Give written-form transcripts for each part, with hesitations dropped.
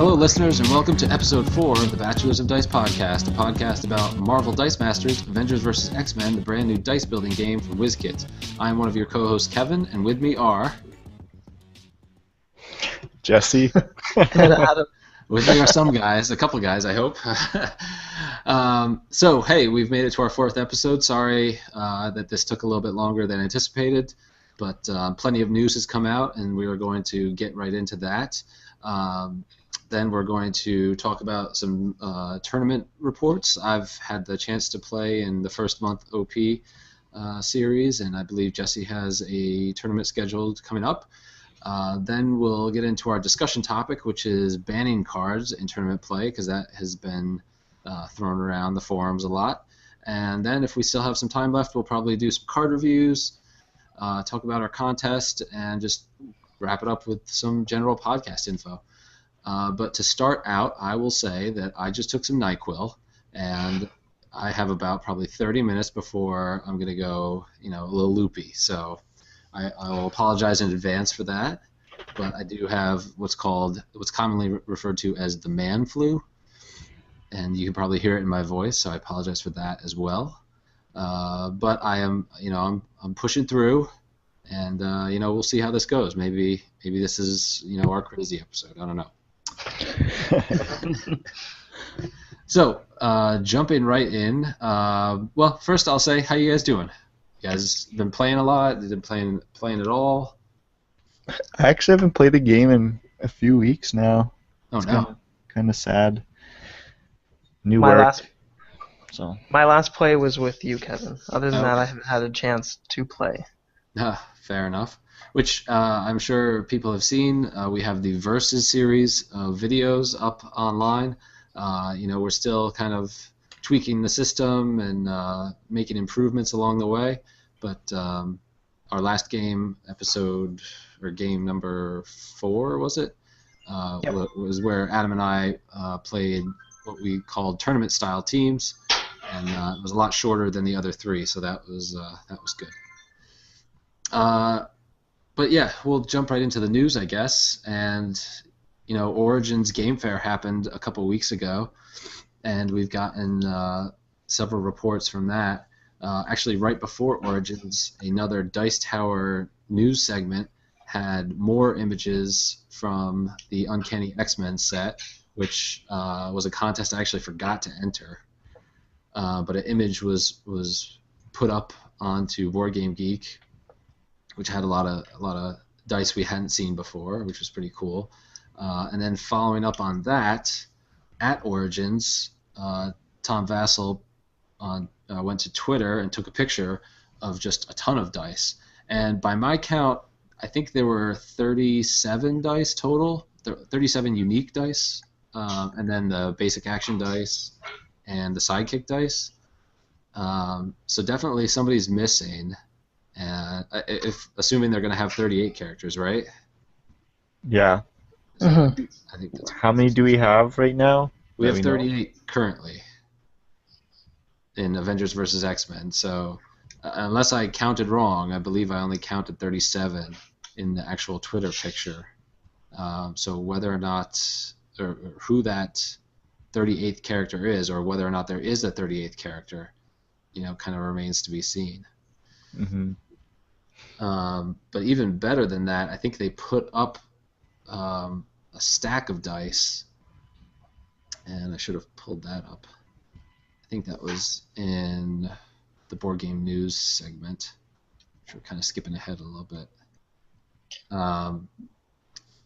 Hello, listeners, and welcome to episode 4 of the Bachelors of Dice podcast, a podcast about Marvel Dice Masters, Avengers vs. X-Men, the brand new dice building game from WizKids. I am one of your co-hosts, Kevin, and with me are... Jesse. And Adam. With me are some guys, a couple guys, I hope. So, hey, we've made it to our 4th episode. Sorry that this took a little bit longer than anticipated, but plenty of news has come out, and we are going to get right into that. Then we're going to talk about some tournament reports. I've had the chance to play in the first month OP series, and I believe Jesse has a tournament scheduled coming up. Then we'll get into our discussion topic, which is banning cards in tournament play, because that has been thrown around the forums a lot. And then if we still have some time left, we'll probably do some card reviews, talk about our contest, and just wrap it up with some general podcast info. But to start out, I will say that I just took some NyQuil, and I have about probably 30 minutes before I'm going to go, a little loopy. So I'll apologize in advance for that. But I do have what's commonly referred to as the man flu, and you can probably hear it in my voice, so I apologize for that as well. But I am, I'm pushing through, and we'll see how this goes. Maybe this is our crazy episode. I don't know. So, jumping right in, well, first I'll say, how you guys doing? You guys been playing a lot? Been playing at all? I actually haven't played a game in a few weeks now. Oh, it's no. Kind of sad. New My work. My last play was with you, Kevin. Other than that, Okay. I haven't had a chance to play. Fair enough. Which I'm sure people have seen. We have the Versus series of videos up online. We're still kind of tweaking the system and making improvements along the way. But our last game, game number 4, was it? Yep. Was where Adam and I played what we called tournament-style teams, and it was a lot shorter than the other 3, so that was good. But yeah, we'll jump right into the news, I guess. And Origins Game Fair happened a couple weeks ago, and we've gotten several reports from that. Actually, right before Origins, another Dice Tower news segment had more images from the Uncanny X-Men set, which was a contest I actually forgot to enter. But an image was put up onto Board Game Geek, which had a lot of dice we hadn't seen before, which was pretty cool. And then following up on that, at Origins, Tom Vassell went to Twitter and took a picture of just a ton of dice. And by my count, I think there were 37 dice total, 37 unique dice, and then the basic action dice and the sidekick dice. So definitely somebody's missing. Assuming they're going to have 38 characters, right? Yeah. Mhm. I think that's How many do we have right now? We have that we know? 38 currently in Avengers vs. X-Men. So unless I counted wrong, I believe I only counted 37 in the actual Twitter picture. So whether or not, or who that 38th character is, or whether or not there is a 38th character, kind of remains to be seen. Mm-hmm. But even better than that, I think they put up a stack of dice, and I should have pulled that up. I think that was in the Board Game News segment, which we're kind of skipping ahead a little bit.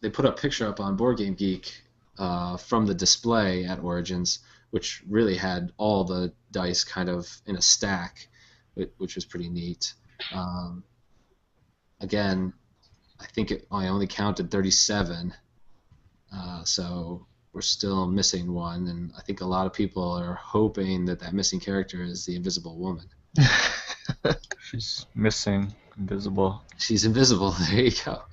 They put a picture up on Board Game Geek from the display at Origins, which really had all the dice kind of in a stack, which was pretty neat. Again, I think I only counted 37, so we're still missing one, and I think a lot of people are hoping that missing character is the Invisible Woman. She's missing, invisible. She's invisible. There you go.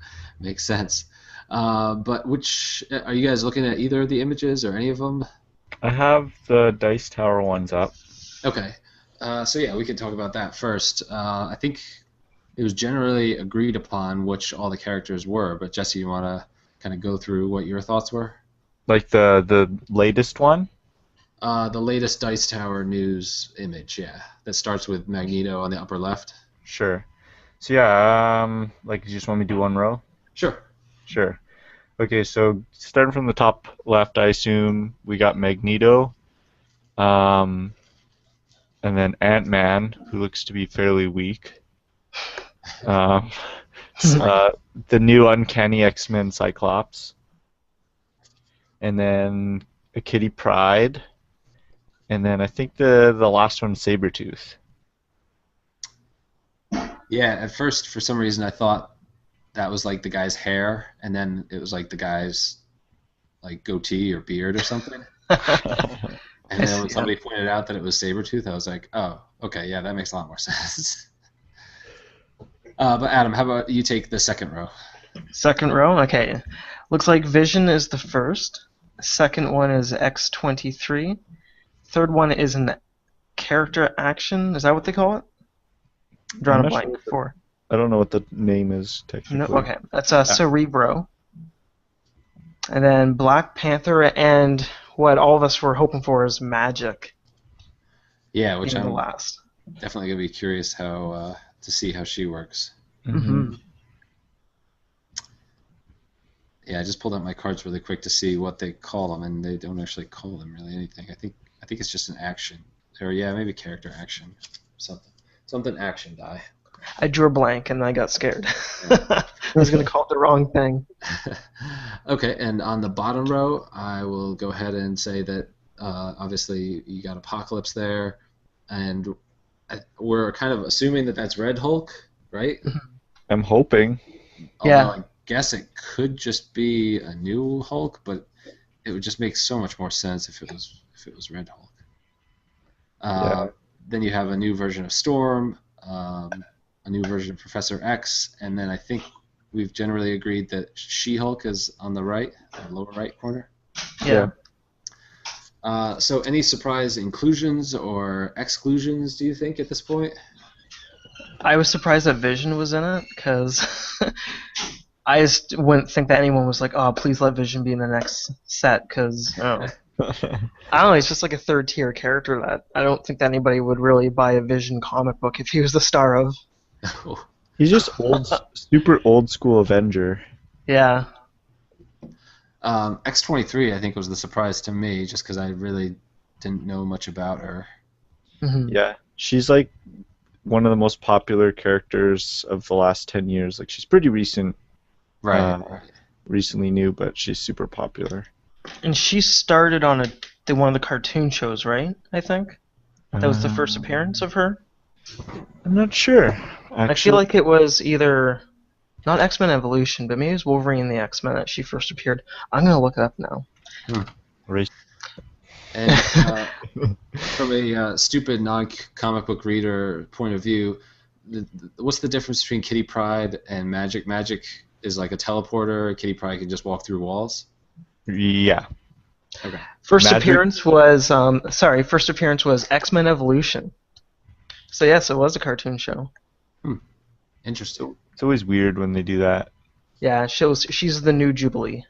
Makes sense. But are you guys looking at either of the images or any of them? I have the Dice Tower ones up. Okay. So yeah, we can talk about that first. I think it was generally agreed upon which all the characters were, but Jesse, you want to kind of go through what your thoughts were? Like the latest one? The latest Dice Tower news image, yeah, that starts with Magneto on the upper left. Sure. So yeah, like you just want me to do one row? Sure. Sure. Okay, so starting from the top left, I assume we got Magneto, um, and then Ant-Man, who looks to be fairly weak. Um, the new Uncanny X-Men Cyclops, and then a Kitty Pryde, and then I think the last one, Sabretooth. Yeah, at first, for some reason, I thought that was like the guy's hair, and then it was like the guy's like goatee or beard or something. And then when somebody pointed out that it was Sabretooth, I was like, oh, okay, yeah, that makes a lot more sense. But Adam, how about you take the second row? Second row? Okay. Looks like Vision is the first. Second one is X-23. Third one is an character action. Is that what they call it? Drawing a blank for. I don't know what the name is technically. No, okay, that's Cerebro. And then Black Panther, and what all of us were hoping for is Magic. Yeah, which being I'm the last. definitely gonna be curious how to see how she works. Mm-hmm. Yeah, I just pulled out my cards really quick to see what they call them, and they don't actually call them really anything. I think it's just an action, or yeah, maybe character action, something action die. I drew a blank and I got scared. I was going to call it the wrong thing. Okay, and on the bottom row, I will go ahead and say that obviously you got Apocalypse there, and we're kind of assuming that that's Red Hulk, right? I'm hoping. Yeah. Although I guess it could just be a new Hulk, but it would just make so much more sense if it was Red Hulk. Yeah. Then you have a new version of Storm, a new version of Professor X, and then I think we've generally agreed that She-Hulk is on the right, the lower right corner. Yeah. So any surprise inclusions or exclusions, do you think, at this point? I was surprised that Vision was in it, because I just wouldn't think that anyone was like, oh, please let Vision be in the next set, because, I don't know, he's just like a third-tier character that I don't think that anybody would really buy a Vision comic book if he was the star of. He's just super old school Avenger. Yeah. X-23, I think, was the surprise to me, just because I really didn't know much about her. Mm-hmm. Yeah, she's like one of the most popular characters of the last 10 years. Like, she's pretty recent. Right. Recently new, but she's super popular. And she started on one of the cartoon shows, right? I think that was the first appearance of her. I'm not sure. Actually. I feel like it was either not X-Men Evolution, but maybe it was Wolverine and the X-Men that she first appeared. I'm gonna look it up now. And from a stupid non-comic book reader point of view, what's the difference between Kitty Pryde and Magic? Magic is like a teleporter. Kitty Pryde can just walk through walls. Yeah. Okay. First appearance was X-Men Evolution. So yes, it was a cartoon show. Interesting. It's always weird when they do that. Yeah, she's the new Jubilee.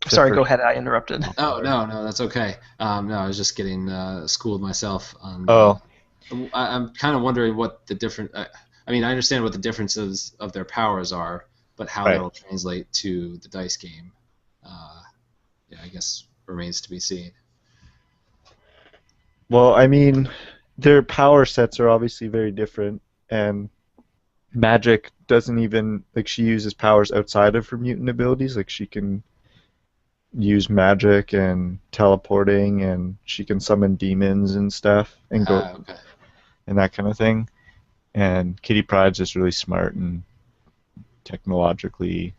Sorry, go ahead. I interrupted. Oh no, that's okay. No, I was just getting schooled myself on. I'm kind of wondering what the different. I mean, I understand what the differences of their powers are, but how that'll translate to the dice game, yeah, I guess remains to be seen. Well, I mean, their power sets are obviously very different, and Magic doesn't even, like, she uses powers outside of her mutant abilities. Like, she can use magic and teleporting, and she can summon demons and stuff, and and that kind of thing. And Kitty Pryde's just really smart and technologically,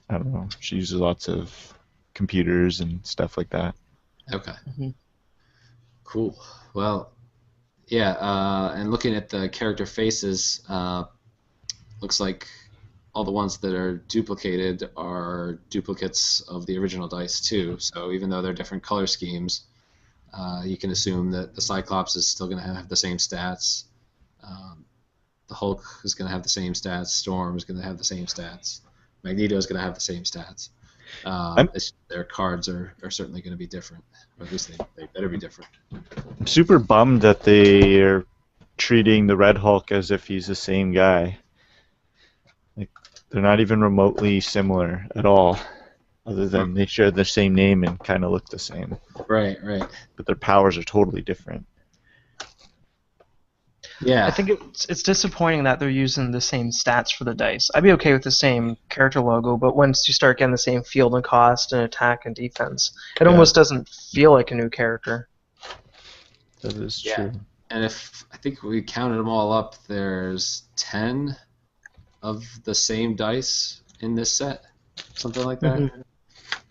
I don't know, she uses lots of computers and stuff like that. Okay. Mm-hmm. Cool. Well, yeah, and looking at the character faces, looks like all the ones that are duplicated are duplicates of the original dice too. So even though they're different color schemes, you can assume that the Cyclops is still going to have the same stats. The Hulk is going to have the same stats. Storm is going to have the same stats. Magneto's going to have the same stats. Their cards are certainly going to be different, or at least they better be different. I'm super bummed that they are treating the Red Hulk as if he's the same guy. Like, they're not even remotely similar at all, other than they share the same name and kind of look the same. Right. But their powers are totally different. Yeah. I think it's disappointing that they're using the same stats for the dice. I'd be okay with the same character logo, but once you start getting the same field and cost and attack and defense, it almost doesn't feel like a new character. That is true. And if I think we counted them all up, there's 10 of the same dice in this set, something like that,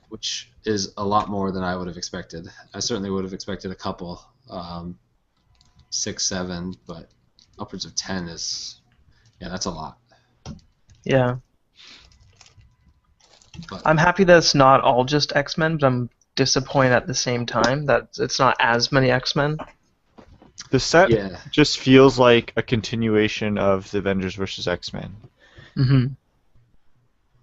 which is a lot more than I would have expected. I certainly would have expected a couple, 6, 7, but upwards of 10 is, that's a lot. Yeah. But I'm happy that it's not all just X-Men, but I'm disappointed at the same time that it's not as many X-Men. The set just feels like a continuation of the Avengers vs. X-Men. Mm-hmm.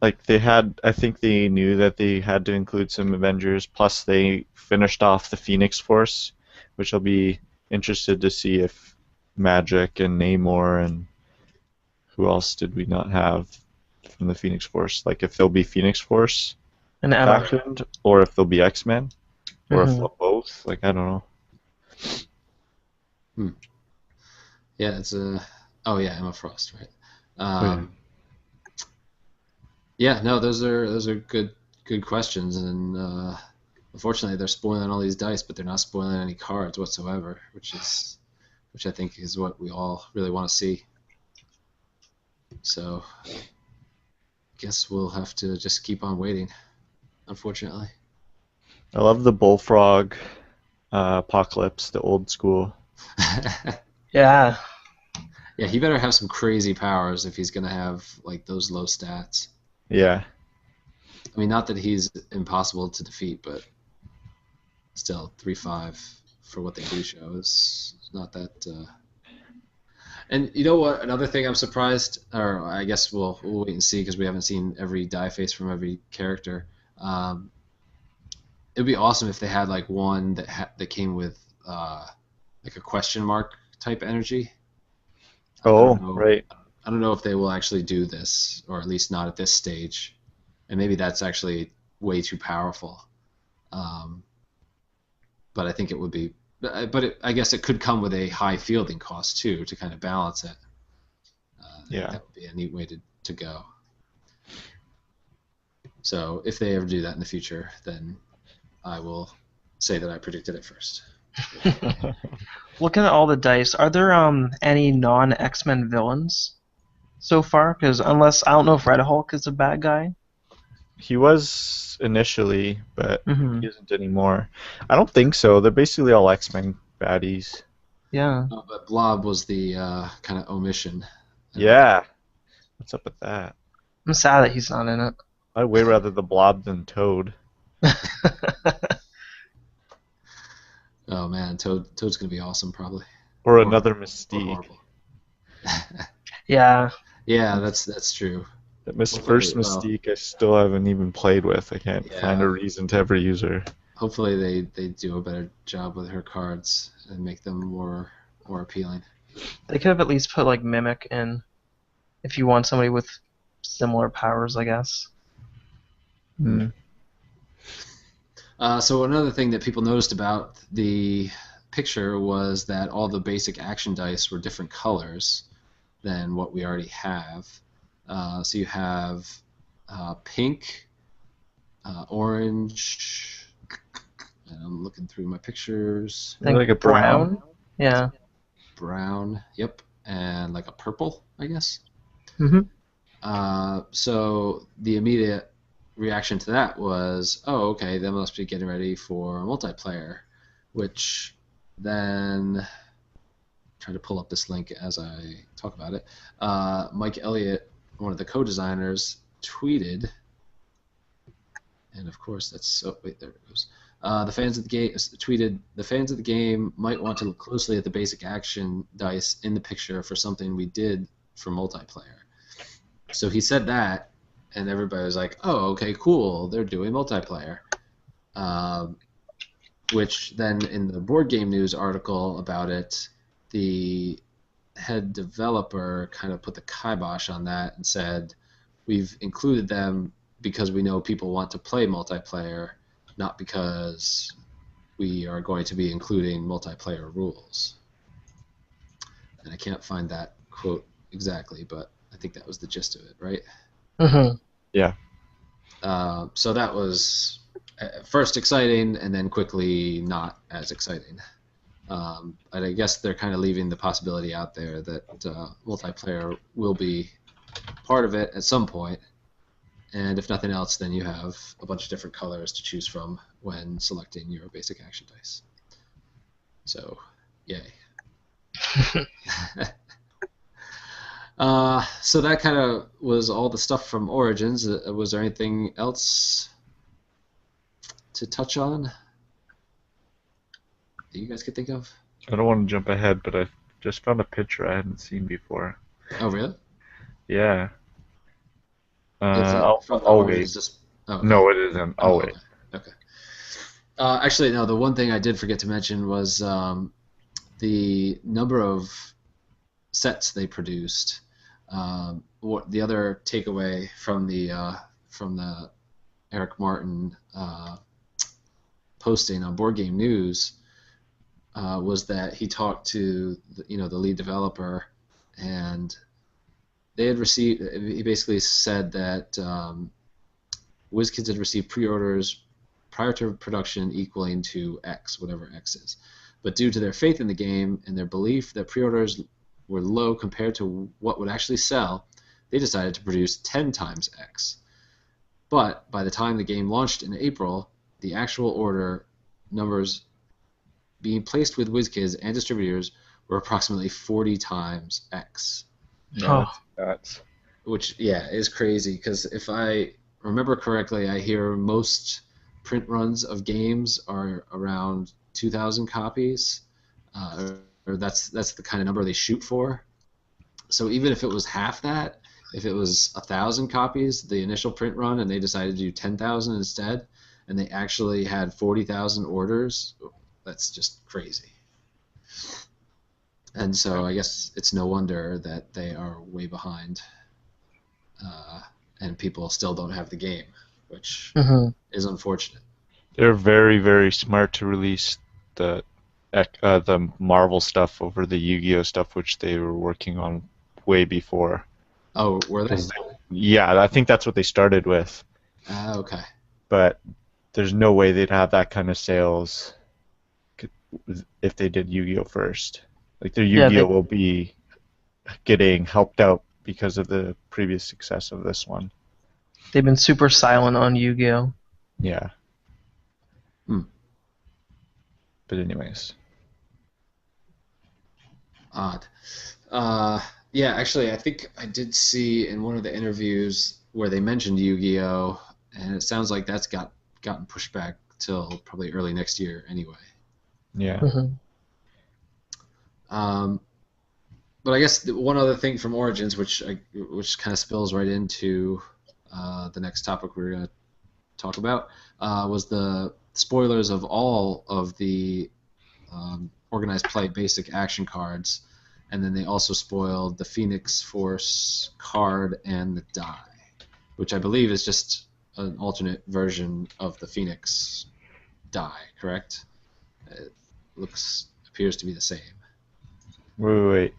Like I think they knew that they had to include some Avengers, plus they finished off the Phoenix Force, which I'll be interested to see if Magic and Namor and who else did we not have from the Phoenix Force? Like if there'll be Phoenix Force And Emma. factioned, or if there'll be X-Men, or if they'll both. Like I don't know. Yeah, it's Emma Frost, right? Yeah, no, those are good questions, and unfortunately they're spoiling all these dice, but they're not spoiling any cards whatsoever, which I think is what we all really want to see. So, guess we'll have to just keep on waiting, unfortunately. I love the Bullfrog Apocalypse, the old school. Yeah. Yeah, he better have some crazy powers if he's gonna have like those low stats. Yeah. I mean, not that he's impossible to defeat, but still 3/5 for what they do show is not that. And you know what? Another thing I'm surprised, or I guess we'll wait and see because we haven't seen every die face from every character. It'd be awesome if they had like one that came with like a question mark type energy. Right. I don't know if they will actually do this, or at least not at this stage. And maybe that's actually way too powerful. But I think it would be. But I guess it could come with a high fielding cost too to kind of balance it. That would be a neat way to go. So if they ever do that in the future, then I will say that I predicted it first. Looking at all the dice, are there any non-X-Men villains so far? Because I don't know if Red Hulk is a bad guy. He was initially, but he isn't anymore. I don't think so. They're basically all X-Men baddies. Yeah. But Blob was the kind of omission. Yeah. What's up with that? I'm sad that he's not in it. I'd way rather the Blob than Toad. Oh man, Toad's gonna be awesome probably. Or another Mystique. Yeah. Yeah, that's true. That first Mystique I still haven't even played with. I can't find a reason to ever use her. Hopefully they do a better job with her cards and make them more appealing. They could have at least put like Mimic in if you want somebody with similar powers, I guess. So another thing that people noticed about the picture was that all the basic action dice were different colors than what we already have. So you have pink, orange, and I'm looking through my pictures. I think like a brown. Yeah. Brown, yep, and like a purple, I guess. Mm-hmm. So the immediate reaction to that was, oh, okay, they must be getting ready for multiplayer, which then try to pull up this link as I talk about it. Mike Elliott, one of the co-designers, tweeted, and of course that's there it goes. The fans of the game tweeted, the fans of the game might want to look closely at the basic action dice in the picture for something we did for multiplayer. So he said that, and everybody was like, "Oh, okay, cool. They're doing multiplayer." Which then in the board game news article about it, the head developer kind of put the kibosh on that and said, "We've included them because we know people want to play multiplayer, not because we are going to be including multiplayer rules." And I can't find that quote exactly, but I think that was the gist of it, right? Mm-hmm. Yeah. So that was at first exciting, and then quickly not as exciting. And I guess they're kind of leaving the possibility out there that multiplayer will be part of it at some point. And if nothing else, then you have a bunch of different colors to choose from when selecting your basic action dice. So, yay. So that kind of was all the stuff from Origins. Was there anything else to touch on that you guys could think of? I don't want to jump ahead, but I just found a picture I hadn't seen before. Oh, really? Yeah. Is it I'll, from the I'll Origins? wait. Oh, okay. No, it isn't. I'll wait. Okay. Actually, no. The one thing I did forget to mention was the number of sets they produced. The other takeaway from the Eric Martin posting on Board Game News was that he talked to the lead developer, and they had received. He basically said that WizKids had received pre-orders prior to production equaling to X, whatever X is. But due to their faith in the game and their belief that pre-orders were low compared to what would actually sell, they decided to produce 10 times X. But by the time the game launched in April, the actual order numbers being placed with WizKids and distributors were approximately 40 times X. Yeah, that's Which, yeah, is crazy, because if I remember correctly, I hear most print runs of games are around 2,000 copies, or that's the kind of number they shoot for. So even if it was half that, if it was 1,000 copies, the initial print run, and they decided to do 10,000 instead, and they actually had 40,000 orders, that's just crazy. And so I guess it's no wonder that they are way behind, and people still don't have the game, which is unfortunate. they're very, very smart to release the Marvel stuff over the Yu-Gi-Oh stuff, which they were working on way before. Oh, were they? Yeah, I think that's what they started with. Okay. But there's no way they'd have that kind of sales if they did Yu-Gi-Oh first. Like their Yu-Gi-Oh will be getting helped out because of the previous success of this one. They've been super silent on Yu-Gi-Oh. Yeah. But anyways. Odd. Yeah, actually, I think I did see in one of the interviews where they mentioned Yu-Gi-Oh, and it sounds like that's gotten pushed back till probably early next year anyway. Yeah. But I guess one other thing from Origins, which kind of spills right into the next topic we're going to talk about, was the spoilers of all of the organized play basic action cards, and then they also spoiled the Phoenix Force card and the die, which I believe is just an alternate version of the Phoenix die, correct? It appears to be the same. Wait.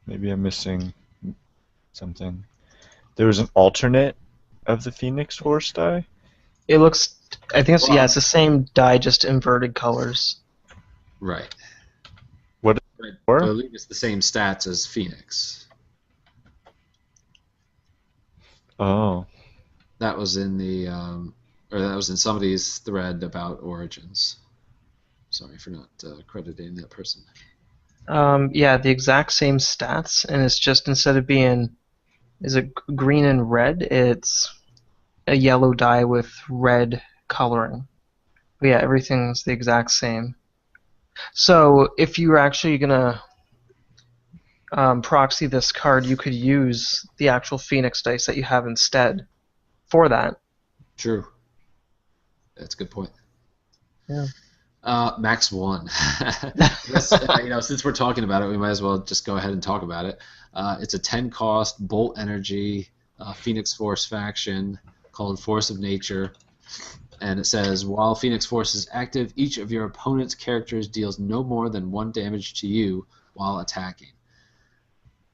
Maybe I'm missing something. There was an alternate of the Phoenix Force die? It looks, I think it's the same die, just inverted colors. Right. What is it for? I believe it's the same stats as Phoenix. Oh. That was in that was in somebody's thread about Origins. Sorry for not crediting that person. Yeah, the exact same stats, and it's just instead of being, is it green and red, it's a yellow die with red coloring. But yeah, everything's the exact same. So if you're actually gonna proxy this card, you could use the actual Phoenix dice that you have instead for that. True. That's a good point. Yeah. Max 1. Yes, since we're talking about it, we might as well just go ahead and talk about it. It's a 10 cost Bolt Energy Phoenix Force faction called Force of Nature. And it says, while Phoenix Force is active, each of your opponent's characters deals no more than 1 damage to you while attacking.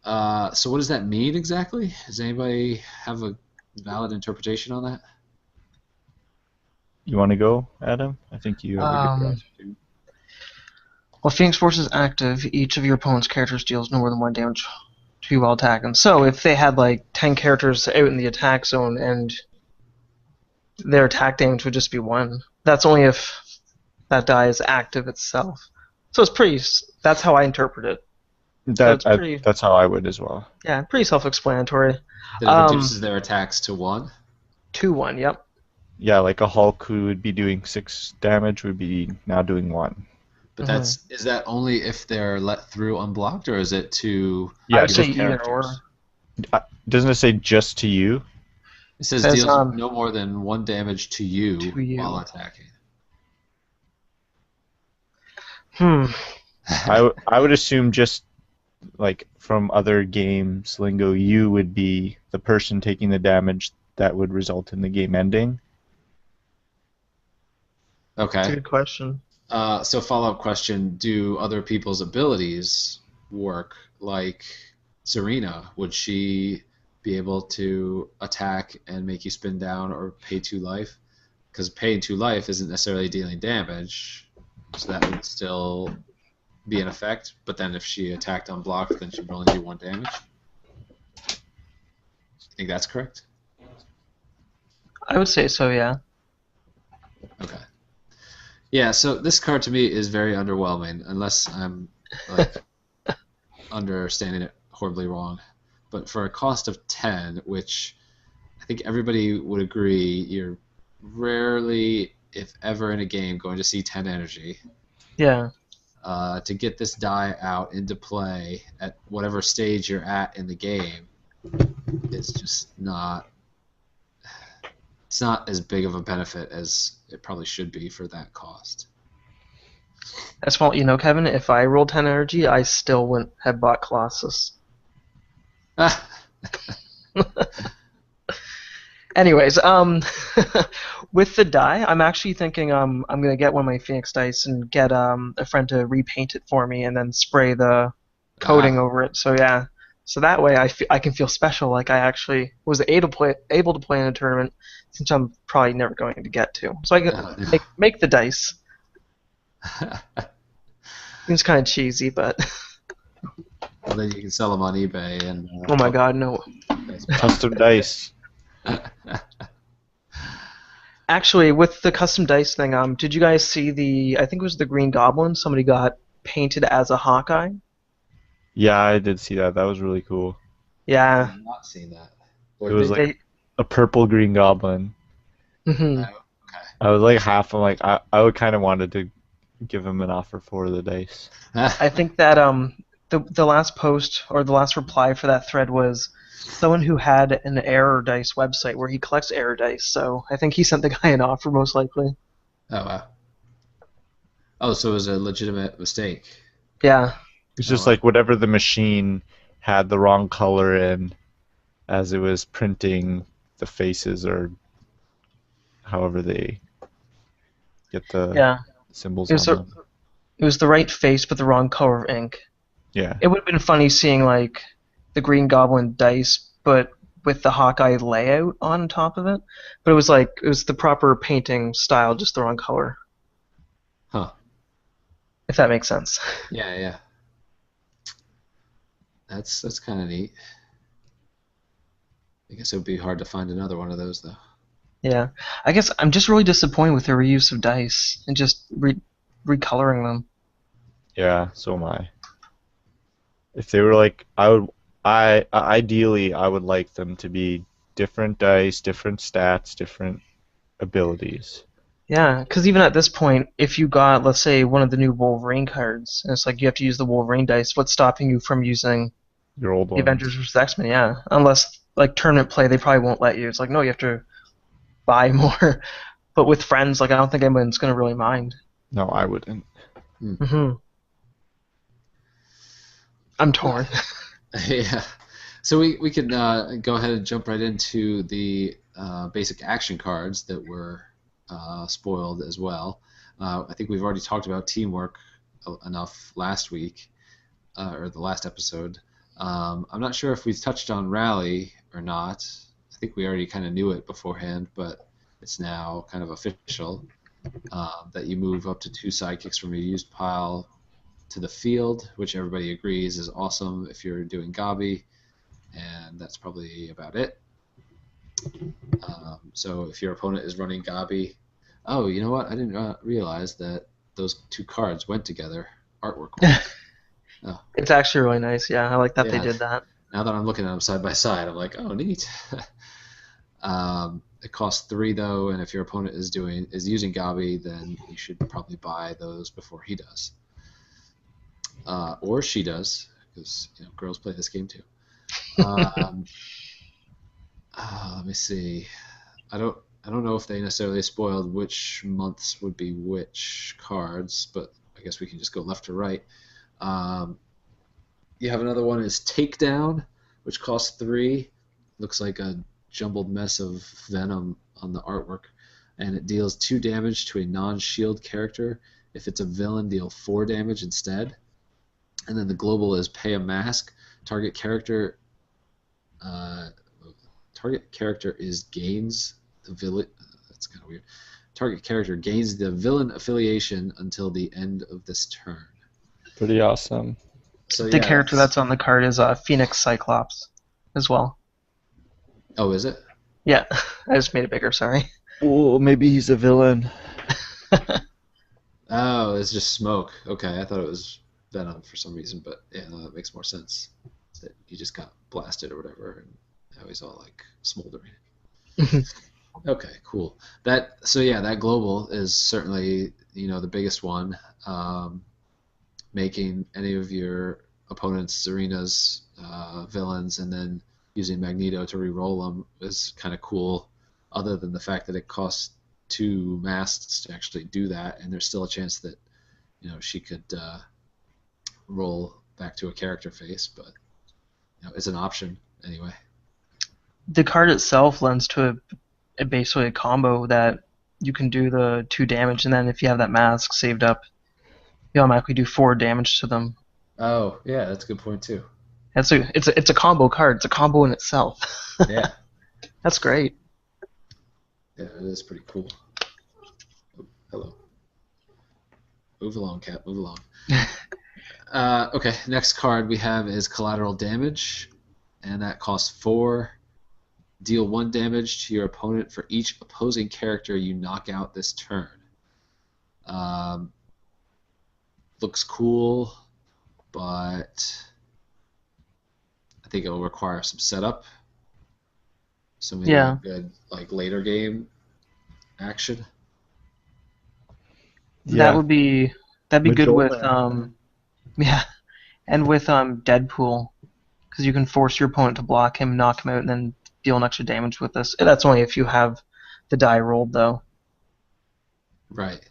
So what does that mean exactly? Does anybody have a valid interpretation on that? You want to go, Adam? I think you have a good answer too. While Phoenix Force is active, each of your opponent's characters deals no more than 1 damage to you while attacking. So if they had like 10 characters out in the attack zone and their attack damage would just be 1, that's only if that die is active itself. So it's pretty. That's how I interpret it. That's how I would as well. Yeah, pretty self-explanatory. That it reduces their attacks to 1? 2-1, yep. Yeah, like a Hulk who would be doing 6 damage would be now doing 1. But is that only if they're let through unblocked, or is it to I would say either or. Doesn't it say just to you? It says deals no more than 1 damage to you while attacking. I would assume just like from other games lingo, you would be the person taking the damage that would result in the game ending. Okay. That's a good question. So follow-up question, do other people's abilities work? Like Serena, would she be able to attack and make you spin down or pay 2 life? Because paying 2 life isn't necessarily dealing damage, so that would still be in effect. But then if she attacked unblocked, then she would only do 1 damage. You think that's correct? I would say so, yeah. Okay. Yeah, so this card to me is very underwhelming, unless I'm like understanding it horribly wrong. But for a cost of 10, which I think everybody would agree, you're rarely, if ever in a game, going to see 10 energy. Yeah. To get this die out into play at whatever stage you're at in the game is just not. It's not as big of a benefit as it probably should be for that cost. As well, Kevin, if I rolled 10 energy, I still wouldn't have bought Colossus. Anyways, with the die, I'm actually thinking I'm gonna get one of my Phoenix dice and get a friend to repaint it for me and then spray the coating over it. So yeah, so that way I can feel special, like I actually was able to play in a tournament, since I'm probably never going to get to. So I can make the dice. It's kind of cheesy, but. Well, then you can sell them on eBay and. Oh my God, no! Custom dice. Actually, with the custom dice thing, did you guys see I think it was the Green Goblin? Somebody got painted as a Hawkeye. Yeah, I did see that. That was really cool. Yeah. I've not seen that. It was like a purple Green Goblin. Mm-hmm. Okay. I was like half. I'm like I would kind of wanted to give him an offer for the dice. I think that the last post or the last reply for that thread was someone who had an error dice website where he collects error dice. So I think he sent the guy an offer most likely. Oh wow. Oh, so it was a legitimate mistake. Yeah. It's just like whatever the machine had the wrong color in as it was printing the faces or however they get the symbols on them. It was the right face but the wrong color of ink. Yeah. It would have been funny seeing like the Green Goblin dice but with the Hawkeye layout on top of it. But it was the proper painting style, just the wrong color. Huh. If that makes sense. Yeah. That's kind of neat. I guess it would be hard to find another one of those, though. Yeah. I guess I'm just really disappointed with the reuse of dice and just recoloring them. Yeah, so am I. If they were like, ideally, I would like them to be different dice, different stats, different abilities. Yeah, because even at this point, if you got, let's say, one of the new Wolverine cards, and it's like you have to use the Wolverine dice, what's stopping you from using Your old The one. Avengers vs. X-Men, yeah. Unless like tournament play, they probably won't let you. It's like no, you have to buy more. But with friends, like I don't think anyone's gonna really mind. No, I wouldn't. Hmm I'm torn. Yeah. So we can go ahead and jump right into the basic action cards that were spoiled as well. I think we've already talked about teamwork enough last week, or the last episode. I'm not sure if we touched on rally or not. I think we already kind of knew it beforehand, but it's now kind of official that you move up to 2 sidekicks from your used pile to the field, which everybody agrees is awesome if you're doing Gabi, and that's probably about it. So if your opponent is running Gabi, oh, you know what? I didn't realize that those 2 cards went together artwork-wise. Oh, It's actually really nice. Yeah, I like that they yeah. did that. Now that I'm looking at them side by side, I'm like, oh, neat. It costs 3 though, and if your opponent is using Gabi, then you should probably buy those before he does, or she does, because girls play this game too. Let me see. I don't know if they necessarily spoiled which months would be which cards, but I guess we can just go left to right. You have another one is Takedown, which costs 3. Looks like a jumbled mess of venom on the artwork, and it deals 2 damage to a non-shield character. If it's a villain, deal 4 damage instead. And then the global is Pay a Mask. Target character is gains the villain. That's kind of weird. Target character gains the villain affiliation until the end of this turn. Pretty awesome. So The character that's on the card is Phoenix Cyclops as well. Oh, is it? Yeah, I just made it bigger, sorry. Oh, maybe he's a villain. Oh, it's just smoke. Okay, I thought it was venom for some reason, but yeah, no, that makes more sense. That he just got blasted or whatever, and now he's all like smoldering. Okay, cool. That global is certainly the biggest one. Making any of your opponent's Zarina's villains and then using Magneto to re-roll them is kind of cool. Other than the fact that it costs 2 masks to actually do that, and there's still a chance that she could roll back to a character face, but it's an option anyway. The card itself lends to basically a combo that you can do the 2 damage, and then if you have that mask saved up, you automatically do 4 damage to them. Oh, yeah, that's a good point too. It's a combo card. It's a combo in itself. Yeah. That's great. Yeah, it is pretty cool. Oh, hello. Move along, cat. Move along. Okay, next card we have is Collateral Damage, and that costs 4. Deal 1 damage to your opponent for each opposing character you knock out this turn. Looks cool, but I think it will require some setup. So maybe a good later game action. Yeah. That'd be good with and with Deadpool, because you can force your opponent to block him, knock him out, and then deal an extra damage with this. That's only if you have the die rolled, though. Right.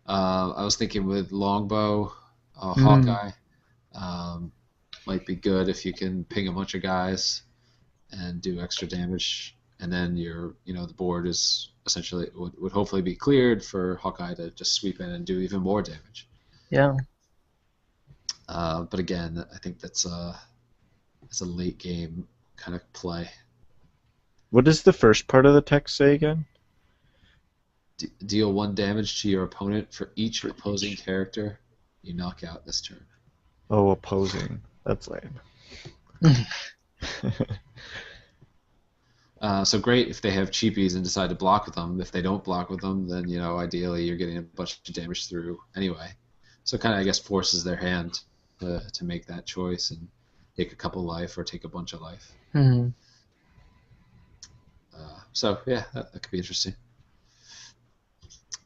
I was thinking with Longbow, Hawkeye, might be good if you can ping a bunch of guys and do extra damage, and then the board is essentially would hopefully be cleared for Hawkeye to just sweep in and do even more damage. Yeah. But again, I think that's a late game kind of play. What does the first part of the text say again? Deal 1 damage to your opponent for each opposing character you knock out this turn. Oh, opposing. That's lame. So great if they have cheapies and decide to block with them. If they don't block with them, then ideally you're getting a bunch of damage through anyway. So it kind of, I guess, forces their hand to make that choice and take a couple life or take a bunch of life. Mm-hmm. So yeah, that could be interesting.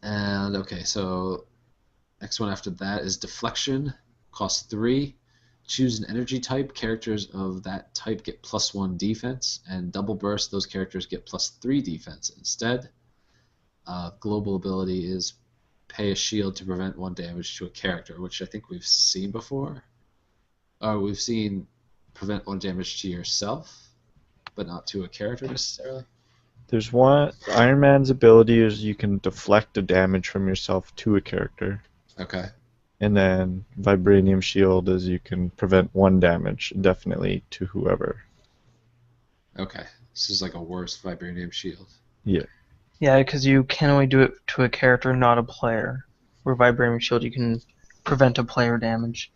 And okay, so next one after that is Deflection. Costs 3. choose an energy type. Characters of that type get +1 defense, and double burst, those characters get +3 defense instead. Global ability is pay a shield to prevent 1 damage to a character, which I think we've seen before. We've seen prevent 1 damage to yourself, but not to a character necessarily. There's one. Iron Man's ability is you can deflect the damage from yourself to a character. Okay. And then Vibranium Shield is you can prevent 1 damage indefinitely to whoever. Okay. This is like a worse Vibranium Shield. Yeah. Yeah, because you can only do it to a character, not a player. Where Vibranium Shield, you can prevent a player damage.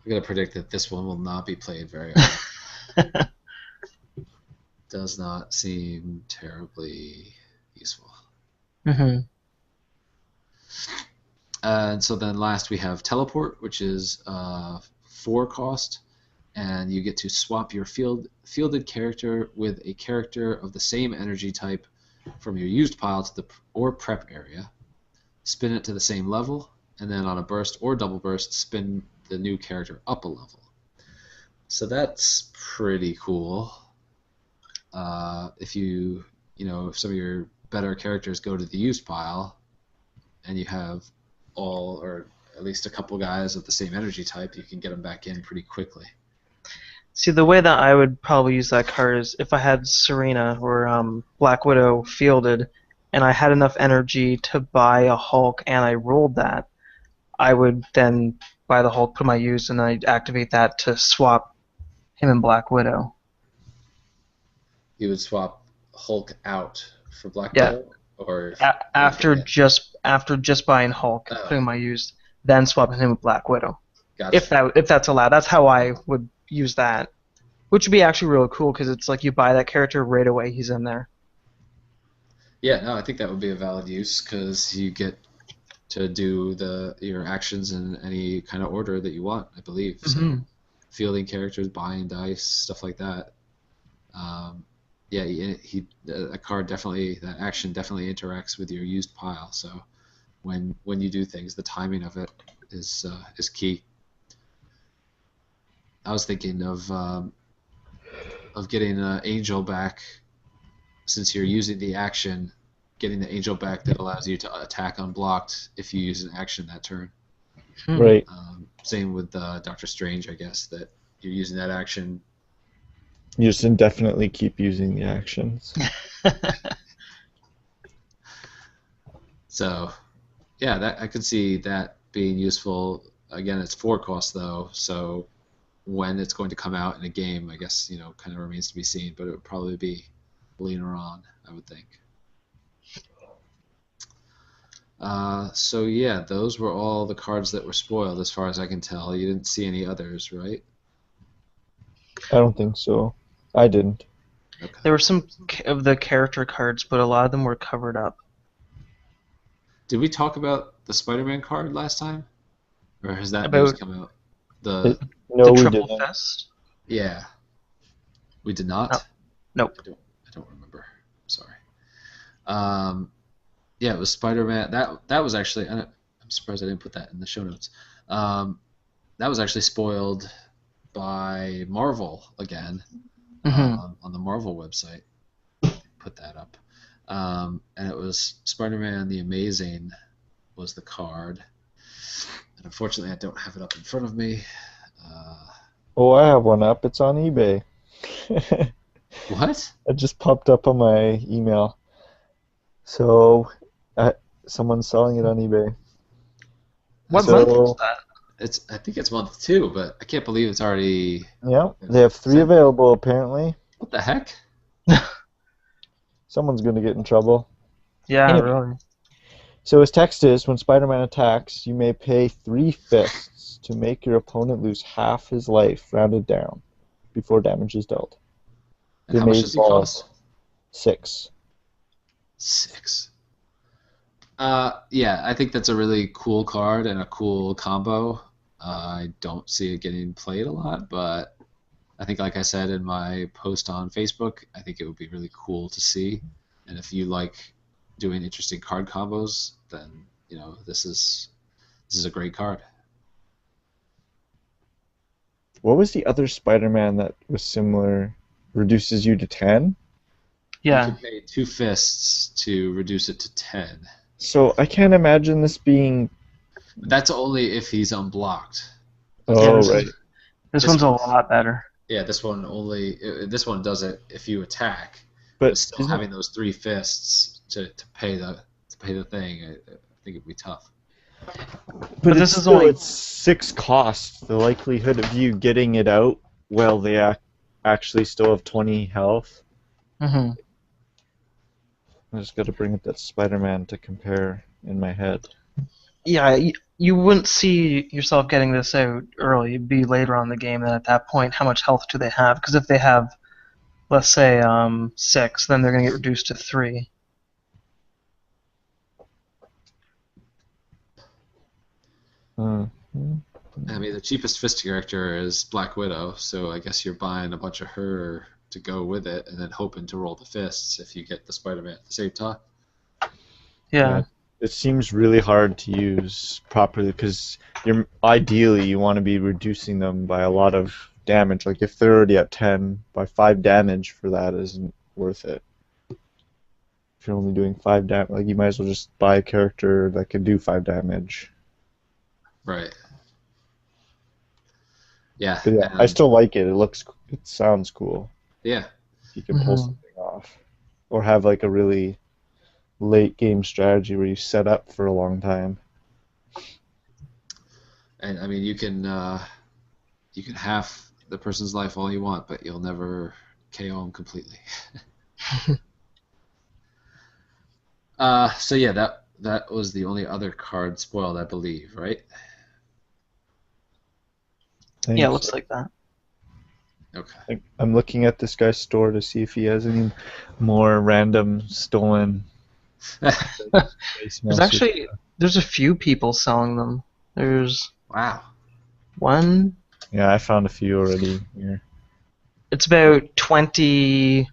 I'm going to predict that this one will not be played very often. Does not seem terribly useful. Mm-hmm. And so then last we have Teleport, which is 4 cost, and you get to swap your fielded character with a character of the same energy type from your used pile to the or prep area. Spin it to the same level, and then on a burst or double burst, spin the new character up a level. So that's pretty cool. If some of your better characters go to the used pile, and you have all or at least a couple guys of the same energy type, you can get them back in pretty quickly. See, the way that I would probably use that card is if I had Serena or Black Widow fielded, and I had enough energy to buy a Hulk, and I rolled that, I would then buy the Hulk, put my use, and I'd activate that to swap him and Black Widow. You would swap Hulk out for Black Yeah. Widow, or After just buying Hulk, Oh. putting my use, then swapping him with Black Widow. Gotcha. If that's allowed, that's how I would use that, which would be actually really cool because it's like you buy that character right away, he's in there. Yeah, no, I think that would be a valid use because you get to do your actions in any kind of order that you want, I believe. Mm-hmm. So fielding characters, buying dice, stuff like that. That card definitely, that action definitely interacts with your used pile. So when you do things, the timing of it is key. I was thinking of getting an angel back, since you're using the action, getting the angel back that allows you to attack unblocked if you use an action that turn. Right. Same with Doctor Strange, I guess, that you're using that action. You just indefinitely keep using the actions. So, yeah, that I could see that being useful. Again, it's 4 cost though, so when it's going to come out in a game, I guess, kind of remains to be seen, but it would probably be later on, I would think. So yeah, those were all the cards that were spoiled as far as I can tell. You didn't see any others, right? I don't think so. I didn't. Okay. There were some of the character cards, but a lot of them were covered up. Did we talk about the Spider-Man card last time? Or has that About news come out? No, the we Triple didn't. Fist? Yeah. We did not? Nope. I don't remember. Sorry. Yeah, it was Spider-Man. That was actually, I'm surprised I didn't put that in the show notes. That was actually spoiled by Marvel again. Mm-hmm. On the Marvel website. Put that up. And it was Spider-Man the Amazing was the card. And unfortunately, I don't have it up in front of me. Oh, I have one up. It's on eBay. What? It just popped up on my email. So, someone's selling it on eBay. What So- month was that? I think it's month 2, but I can't believe it's already. Yeah, they have 3 available apparently. What the heck? Someone's going to get in trouble. Yeah, Anyway. really. So his text is, when Spider-Man attacks, you may pay 3 fists to make your opponent lose half his life, rounded down, before damage is dealt. And how much does he cost? 6. 6. Yeah, I think that's a really cool card and a cool combo. I don't see it getting played a lot, but I think, like I said in my post on Facebook, I think it would be really cool to see. And if you like doing interesting card combos, then this is a great card. What was the other Spider-Man that was similar? Reduces you to 10? You Yeah. can pay 2 fists to reduce it to 10. So I can't imagine this being. That's only if he's unblocked. Yeah, Oh, right. this This one's a one's- lot better. Yeah, this one does it if you attack, But still isn't- having those 3 fists to pay the thing. I think it'd be tough. But it's this is still, only- it's 6 cost. The likelihood of you getting it out while they actually still have 20 health. Hmm. I just got to bring up that Spider-Man to compare in my head. Yeah, you wouldn't see yourself getting this out early. It'd be later on in the game, and at that point, how much health do they have? Because if they have, let's say, 6, then they're going to get reduced to 3. Uh, I mean, the cheapest fist character is Black Widow, so I guess you're buying a bunch of her to go with it, and then hoping to roll the fists if you get the Spider-Man at the same time. Yeah. It seems really hard to use properly because ideally you want to be reducing them by a lot of damage. Like if they're already at 10, by 5 damage for that isn't worth it. If you're only doing 5 damage, like you might as well just buy a character that can do 5 damage. Right. Yeah. But yeah, I still like it. It sounds cool. Yeah. If you can pull Mhm. something off, or have like a really late game strategy where you set up for a long time. And I mean, you can half the person's life all you want, but you'll never KO them completely. So yeah, that was the only other card spoiled, I believe, right? Yeah, it looks like that. Okay. I'm looking at this guy's store to see if he has any more random stolen. There's a few people selling them. There's Wow. one. Yeah, I found a few already here. It's about $21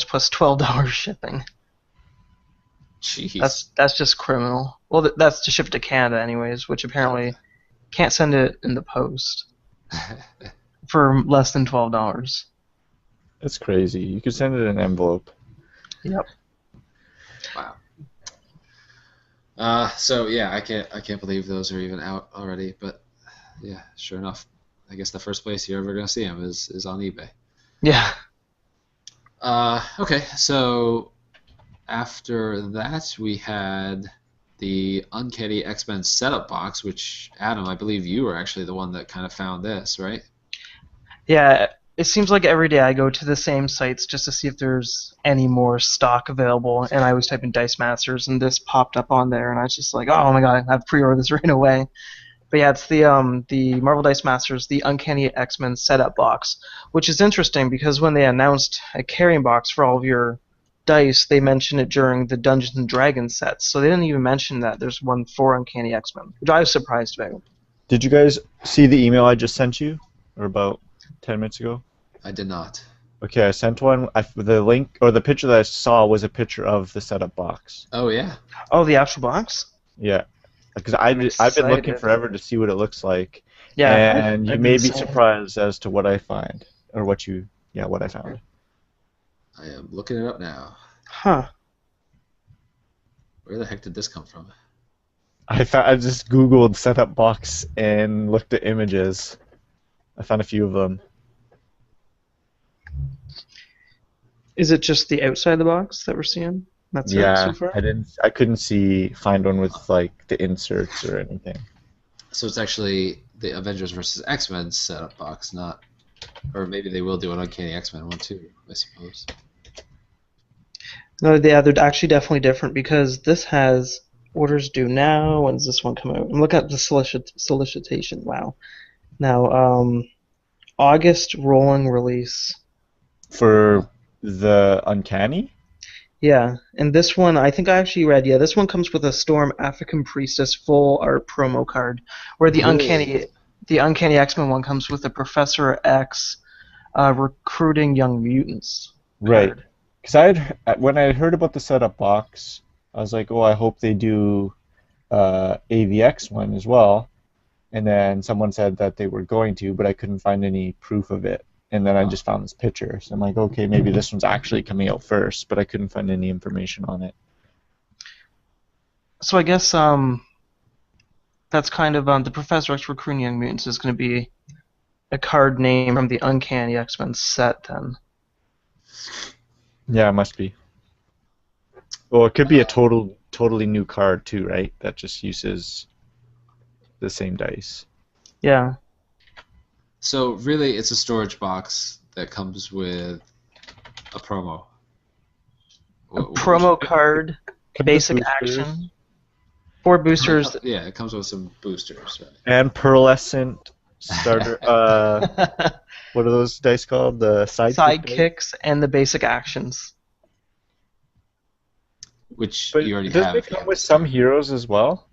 plus $12 shipping. Jeez. That's just criminal. Well, that's to ship to Canada, anyways, which apparently can't send it in the post for less than $12. That's crazy. You could send it in an envelope. Yep. Wow. So yeah, I can't believe those are even out already. But yeah, sure enough, I guess the first place you're ever gonna see them is on eBay. Yeah. Okay, so after that we had the Uncanny X-Men setup box, which Adam, I believe you were actually the one that kind of found this, right? Yeah. It seems like every day I go to the same sites just to see if there's any more stock available, and I always type in Dice Masters, and this popped up on there, and I was just like, oh my god, I have to pre-order this right away. But yeah, it's the Marvel Dice Masters, the Uncanny X-Men setup box, which is interesting because when they announced a carrying box for all of your dice, they mentioned it during the Dungeons and Dragons sets, so they didn't even mention that there's one for Uncanny X-Men, which I was surprised about. Did you guys see the email I just sent you, or about 10 minutes ago? I did not. Okay, I sent one. The link or the picture that I saw was a picture of the setup box. Oh yeah. Oh, the actual box? Yeah, because I've been looking excited. forever to see what it looks like. Yeah. And you I've may been be saying. surprised as to what I find, or what I found. I am looking it up now. Huh. Where the heck did this come from? I just Googled setup box and looked at images. I found a few of them. Is it just the outside of the box that we're seeing? That's it so far? I couldn't find one with like the inserts or anything. So it's actually the Avengers versus X-Men setup box, not, or maybe they will do an Uncanny X-Men one too, I suppose. No, yeah, they're actually definitely different because this has orders due now. When does this one come out? I'm looking at the solicitation. Wow. Now, August rolling release. For the Uncanny? Yeah, and this one, I think I actually read, yeah, this one comes with a Storm African Priestess full art promo card, where the Really? Uncanny X-Men one comes with a Professor X recruiting young mutants. Right. Card. Because when I heard about the setup box, I was like, oh, I hope they do AVX one as well. And then someone said that they were going to, but I couldn't find any proof of it. And then I just found this picture. So I'm like, okay, maybe this one's actually coming out first, but I couldn't find any information on it. So I guess that's kind of the Professor X Recruiting Young Mutants is going to be a card name from the Uncanny X-Men set then. Yeah, it must be. Well, it could be a totally new card too, right? That just uses the same dice. Yeah. So really, it's a storage box that comes with a promo. A promo card, basic action, 4 boosters. Yeah, it comes with some boosters. Right? And pearlescent starter. What are those dice called? The sidekicks and the basic actions. Which But you already does have. it come with some heroes as well?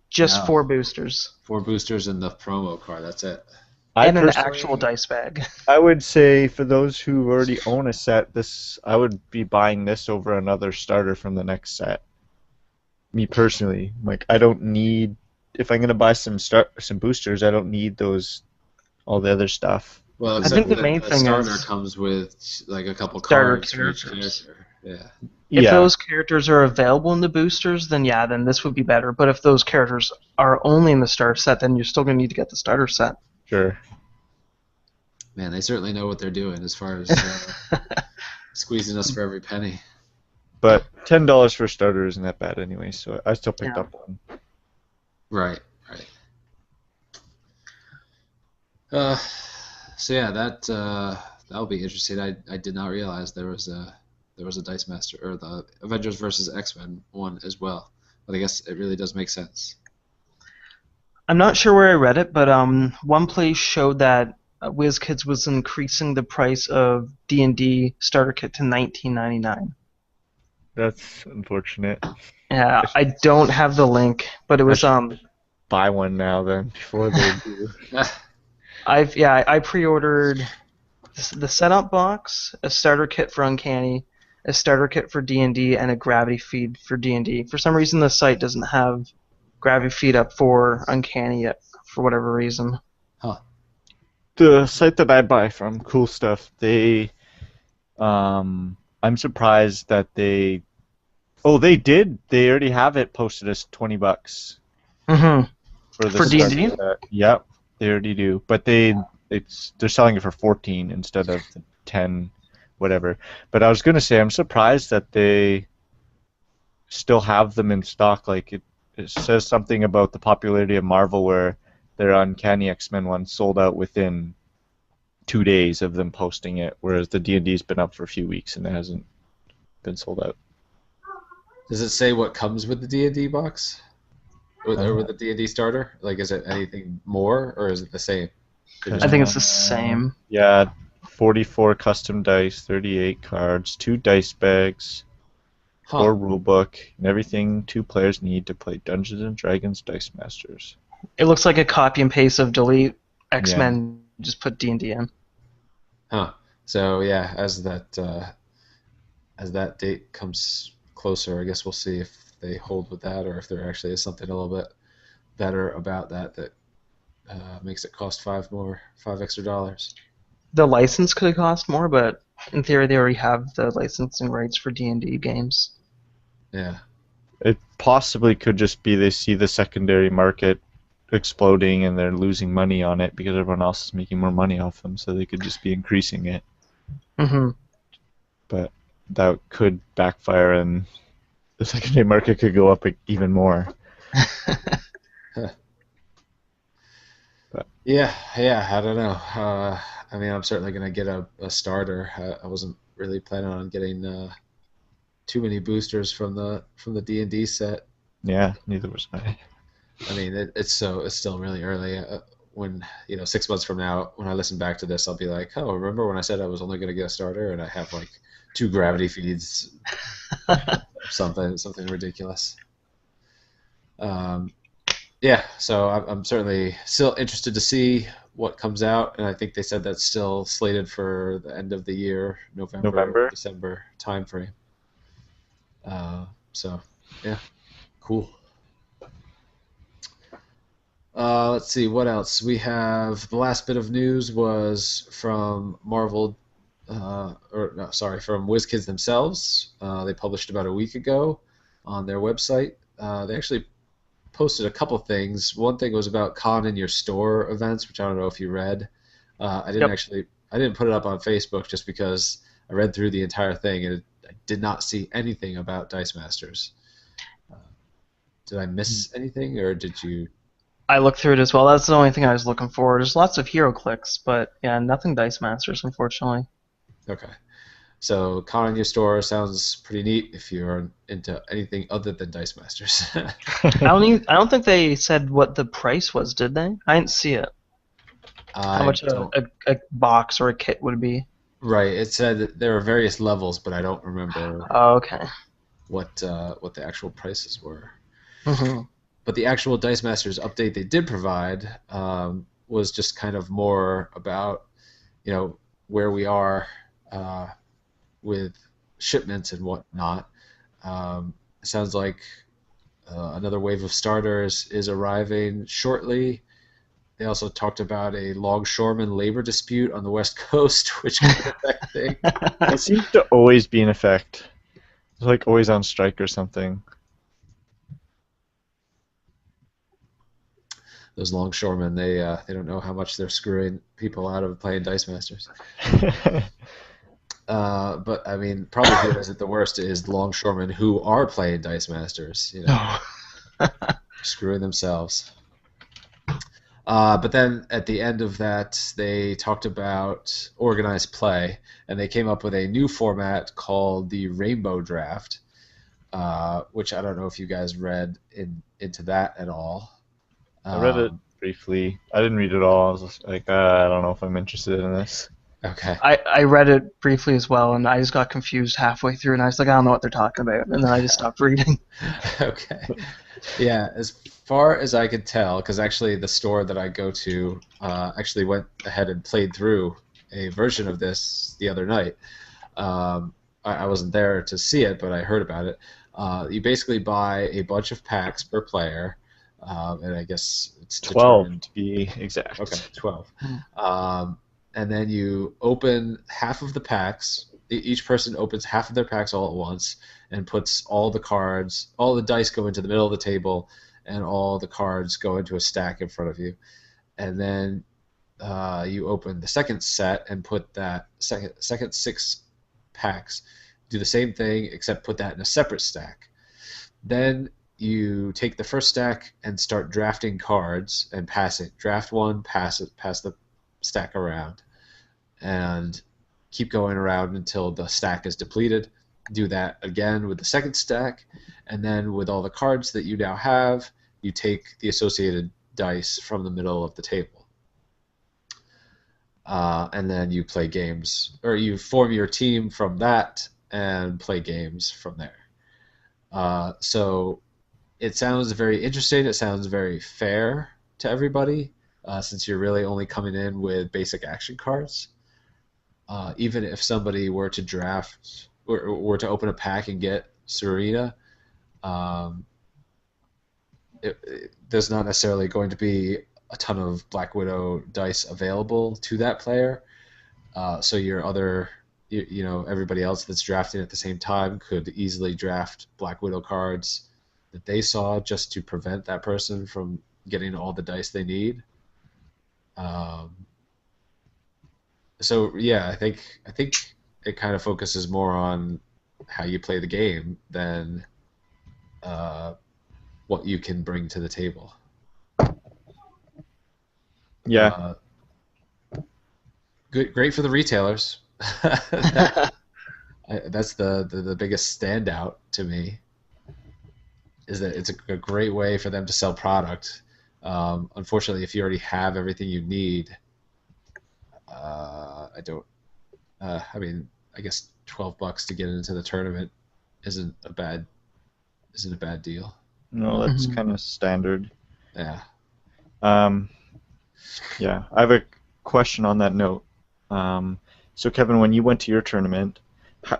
Just No. 4 boosters. 4 boosters and the promo card. That's it. And an actual dice bag. I would say for those who already own a set, I would be buying this over another starter from the next set. Me personally, like I don't need. If I'm gonna buy some boosters, I don't need all the other stuff. Well, I think the main thing starter is comes with like a couple starter cards for each characters. character. Yeah. If those characters are available in the boosters, then this would be better. But if those characters are only in the starter set, then you're still going to need to get the starter set. Sure. Man, they certainly know what they're doing as far as squeezing us for every penny. But $10 for a starter isn't that bad anyway, so I still picked up one. Right. So yeah, that'll be interesting. I did not realize there was a Dice Master or the Avengers versus X-Men one as well. But I guess it really does make sense. I'm not sure where I read it, but one place showed that WizKids was increasing the price of D&D starter kit to $19.99. That's unfortunate. Yeah, I don't have the link, but it was buy one now then before they do. I pre-ordered the setup box, a starter kit for Uncanny, a starter kit for D&D, and a gravity feed for D&D. For some reason, the site doesn't have gravity feed up for Uncanny yet, for whatever reason. Huh. The site that I buy from, Cool Stuff, I'm surprised that they already have it posted as $20 for D&D. Yep, they already do, but they're selling it for 14 instead of the 10, whatever. But I was gonna say I'm surprised that they still have them in stock. Like it says something about the popularity of Marvel where their Uncanny X-Men one sold out within 2 days of them posting it, whereas the D&D's been up for a few weeks and it hasn't been sold out. Does it say what comes with the D&D box? Or with the D&D starter? Like, is it anything more, or is it the same? I think it's the same. Yeah, 44 custom dice, 38 cards, 2 dice bags, 4 rulebook, and everything 2 players need to play Dungeons and Dragons Dice Masters. It looks like a copy and paste of delete X-Men, just put D&D in. Huh. So yeah, as that date comes closer, I guess we'll see if they hold with that, or if there actually is something a little bit better about that makes it cost $5 extra. The license could cost more, but in theory, they already have the licensing rights for D&D games. Yeah. It possibly could just be they see the secondary market exploding and they're losing money on it because everyone else is making more money off them, so they could just be increasing it. But that could backfire and the secondary market could go up even more. Yeah, I don't know. I mean, I'm certainly going to get a starter. I wasn't really planning on getting too many boosters from the D&D set. Yeah, neither was I. I mean, it's still really early. When 6 months from now, when I listen back to this, I'll be like, oh, remember when I said I was only going to get a starter and I have like 2 gravity feeds, something ridiculous. Yeah, so I'm certainly still interested to see what comes out, and I think they said that's still slated for the end of the year, November. December timeframe. So yeah, cool. Let's see, what else? We have the last bit of news was from Marvel, or no, sorry, from WizKids themselves. They published about a week ago on their website. They actually posted a couple things. One thing was about Con in Your Store events, which I don't know if you read. I didn't put it up on Facebook just because I read through the entire thing and I did not see anything about Dice Masters. Did I miss anything, or did you? I looked through it as well. That's the only thing I was looking for. There's lots of hero clicks, but yeah, nothing Dice Masters, unfortunately. Okay. So Con in Your Store sounds pretty neat if you're into anything other than Dice Masters. I don't think they said what the price was, did they? I didn't see it. How much a box or a kit would be? Right. It said that there are various levels, but I don't remember Oh, okay. what the actual prices were. Mm-hmm. But the actual Dice Masters update they did provide was just kind of more about, where we are with shipments and whatnot. It sounds like another wave of starters is arriving shortly. They also talked about a longshoreman labor dispute on the West Coast, which could affect things. It seems to always be in effect. It's like always on strike or something. Those longshoremen, they don't know how much they're screwing people out of playing Dice Masters. But I mean, probably who does it the worst is longshoremen who are playing Dice Masters, screwing themselves. But then at the end of that, they talked about organized play, and they came up with a new format called the Rainbow Draft, which I don't know if you guys read into that at all. I read it briefly. I didn't read it all. I was just like, I don't know if I'm interested in this. Okay. I read it briefly as well, and I just got confused halfway through, and I was like, I don't know what they're talking about, and then I just stopped reading. Okay. Yeah, as far as I could tell, because actually the store that I go to actually went ahead and played through a version of this the other night. I wasn't there to see it, but I heard about it. You basically buy a bunch of packs per player, and I guess it's 12 to be exact. Okay, 12. And then you open half of the packs. Each person opens half of their packs all at once and puts all the cards, all the dice go into the middle of the table, and all the cards go into a stack in front of you. And then you open the second set and put that second 6 packs. Do the same thing, except put that in a separate stack. Then you take the first stack and start drafting cards and pass it. Draft one, pass it, pass the stack around, and keep going around until the stack is depleted. Do that again with the second stack, and then with all the cards that you now have, you take the associated dice from the middle of the table. And then you play games, or you form your team from that and play games from there. So it sounds very interesting. It sounds very fair to everybody, since you're really only coming in with basic action cards. Even if somebody were to draft or were to open a pack and get Serena, there's not necessarily going to be a ton of Black Widow dice available to that player. So your other, everybody else that's drafting at the same time could easily draft Black Widow cards that they saw just to prevent that person from getting all the dice they need. So yeah, I think it kind of focuses more on how you play the game than what you can bring to the table. Yeah. Great for the retailers. That's the biggest standout to me, is that it's a great way for them to sell product. Unfortunately, if you already have everything you need, I guess $12 to get into the tournament isn't a bad deal. No, that's kind of standard. Yeah. Yeah, I have a question on that note. So Kevin, when you went to your tournament,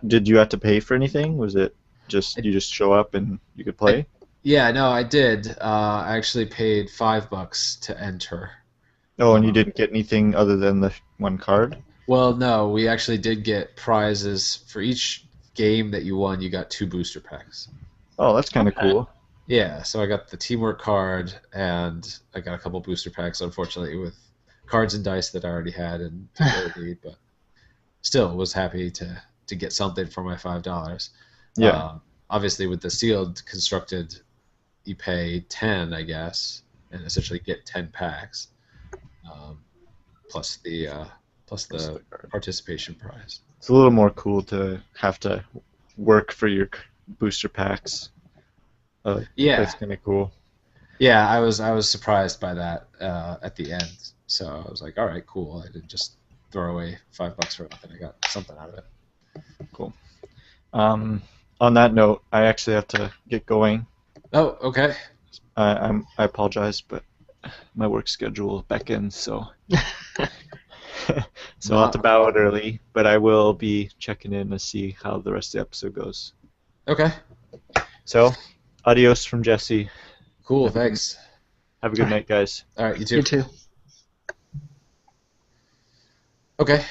did you have to pay for anything? Was it just you just show up and you could play? Yeah, no, I did. I actually paid $5 to enter. Oh, and you Um, didn't get anything other than the one card? well, no, we actually did get prizes for each game that you won. You got 2 booster packs. Oh, that's kind of Okay. cool. Yeah, so I got the teamwork card, and I got a couple booster packs, unfortunately, with cards and dice that I already had and didn't really need, but still was happy to get something for my $5. Yeah. Obviously, with the sealed constructed, you pay 10, I guess, and essentially get 10 packs, um, plus the uh, plus That's the the card. participation prize. It's a little more cool to have to work for your booster packs. Yeah, That's kind of cool. yeah, I was surprised by that at the end. So I was like, all right, cool. I didn't just throw away $5 for nothing. I got something out of it. Cool. On that note, I actually have to get going. Oh, okay. I apologize, but my work schedule beckons, so so I'll have Not to a bow out problem. early. But I will be checking in to see how the rest of the episode goes. Okay, So, adios from Jesse. cool. Have a good, Thanks. have a good night, guys. All right, you too. You too. Okay.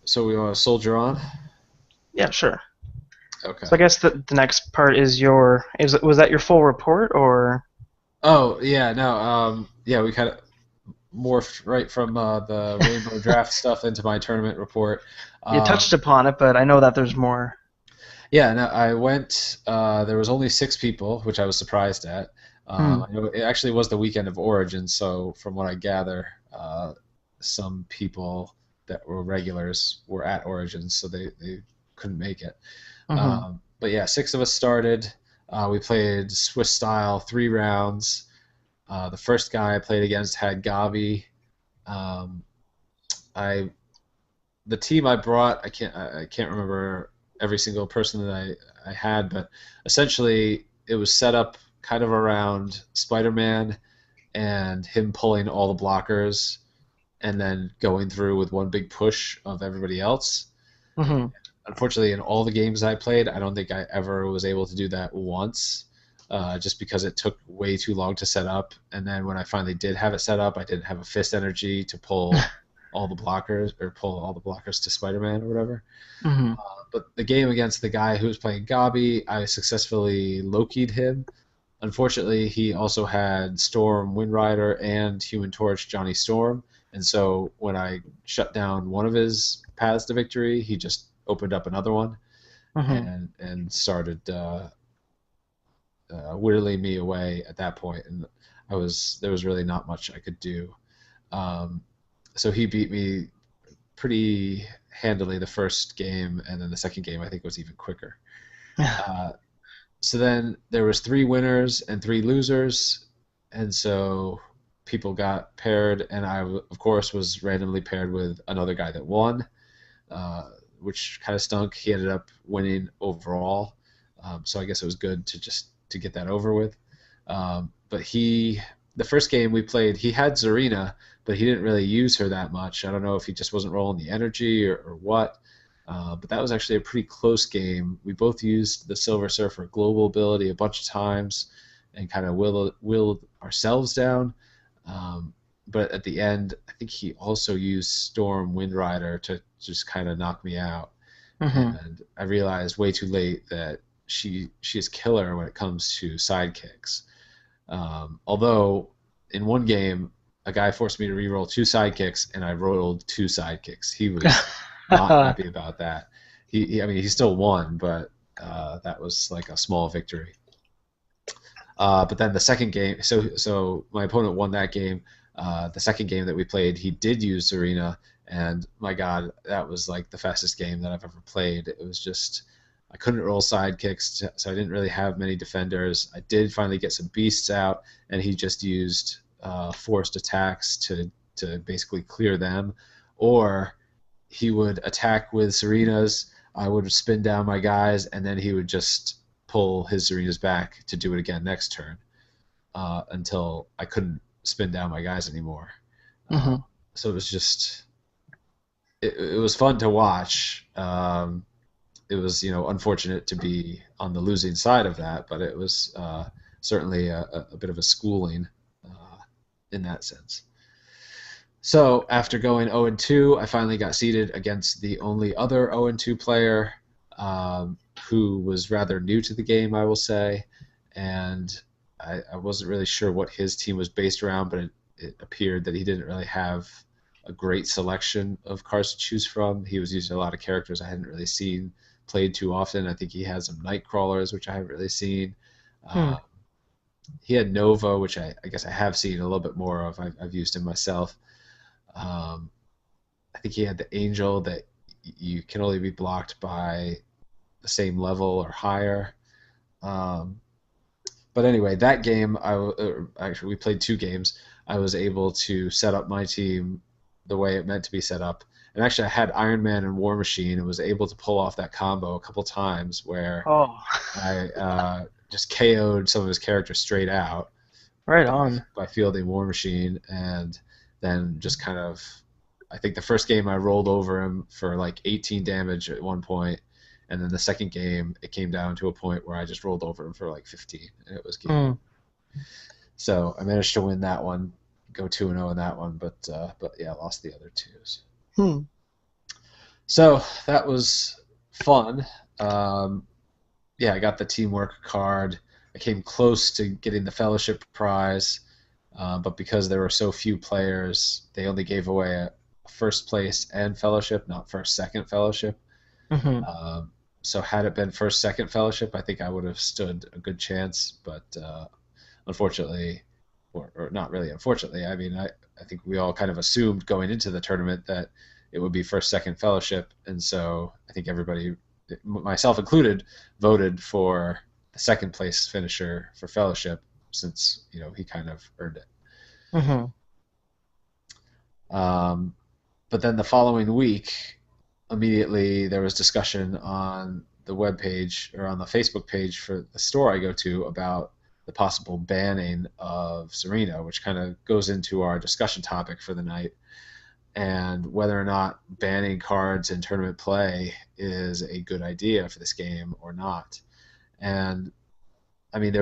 So we want to soldier on. Yeah, sure. Okay. So I guess the next part is was that your full report or? Oh yeah, no. Yeah, we kind of morphed right from the rainbow draft stuff into my tournament report. You touched upon it, but I know that there's more. Yeah, no, I went. There was only 6 people, which I was surprised at. I know it actually was the weekend of Origin, so from what I gather, some people that were regulars were at Origin, so they couldn't make it. Mm-hmm. But yeah, 6 of us started. We played Swiss style 3 rounds. The first guy I played against had Gavi. Um, I the team I brought, I can't remember every single person that I had, but essentially it was set up kind of around Spider-Man and him pulling all the blockers and then going through with one big push of everybody else. Mm-hmm. Unfortunately, in all the games I played, I don't think I ever was able to do that once, just because it took way too long to set up. And then when I finally did have it set up, I didn't have a fist energy to pull all the blockers or pull all the blockers to Spider-Man or whatever. Mm-hmm. But the game against the guy who was playing Gabi, I successfully Loki'd him. Unfortunately, he also had Storm Windrider and Human Torch Johnny Storm, and so when I shut down one of his paths to victory, he just opened up another one Mm-hmm. and started whittling me away at that point, and there was really not much I could do. Um, so he beat me pretty handily the first game, and then the second game I think was even quicker. Uh, so then there was 3 winners and 3 losers, and so people got paired, and I of course was randomly paired with another guy that won, which kind of stunk. He ended up winning overall, so I guess it was good to just to get that over with. But the first game we played, he had Zarina, but he didn't really use her that much. I don't know if he just wasn't rolling the energy or what. But that was actually a pretty close game. We both used the Silver Surfer global ability a bunch of times and kind of willed ourselves down. But at the end, I think he also used Storm Windrider to just kind of knock me out. Mm-hmm. And I realized way too late that she is killer when it comes to sidekicks. Although in one game, a guy forced me to reroll 2 sidekicks, and I rolled 2 sidekicks. He was not happy about that. I mean, he still won, but that was like a small victory. But then the second game, so my opponent won that game. The second game that we played, he did use Serena, and my God, that was like the fastest game that I've ever played. It was just I couldn't roll sidekicks, so I didn't really have many defenders. I did finally get some beasts out, and he just used forced attacks to basically clear them, or he would attack with Serenas. I would spin down my guys, and then he would just pull his Serenas back to do it again next turn until I couldn't spin down my guys anymore. Mm-hmm. So it was just it was fun to watch. It was unfortunate to be on the losing side of that, but it was certainly a bit of a schooling in that sense. So after going 0-2, I finally got seeded against the only other 0-2 player, who was rather new to the game, I will say, and I wasn't really sure what his team was based around, but it appeared that he didn't really have a great selection of cards to choose from. He was using a lot of characters I hadn't really seen played too often. I think he had some night crawlers, which I haven't really seen. He had Nova, which I guess I have seen a little bit more of. I've used him myself. I think he had the Angel that you can only be blocked by the same level or higher. But anyway, that game, actually we played 2 games. I was able to set up my team the way it meant to be set up. And actually I had Iron Man and War Machine and was able to pull off that combo a couple times where I just KO'd some of his characters straight out. Right on. By fielding War Machine, and then just kind of, I think the first game I rolled over him for like 18 damage at one point, and then the second game it came down to a point where I just rolled over him for like 15, and it was game. So I managed to win that one, go 2-0 in that one, but yeah, I lost the other 2s. So that was fun. Yeah, I got the teamwork card. I came close to getting the fellowship prize, but because there were so few players, they only gave away a first place and fellowship, not first, second fellowship. So had it been first, second fellowship, I think I would have stood a good chance, but unfortunately, or not really unfortunately, I mean, I think we all kind of assumed going into the tournament that it would be first, second fellowship, and so I think everybody, myself included, voted for the second place finisher for fellowship, since he kind of earned it. But then the following week, immediately there was discussion on the web page or on the Facebook page for the store I go to about the possible banning of Serena, which kind of goes into our discussion topic for the night, and whether or not banning cards in tournament play is a good idea for this game or not. And I mean,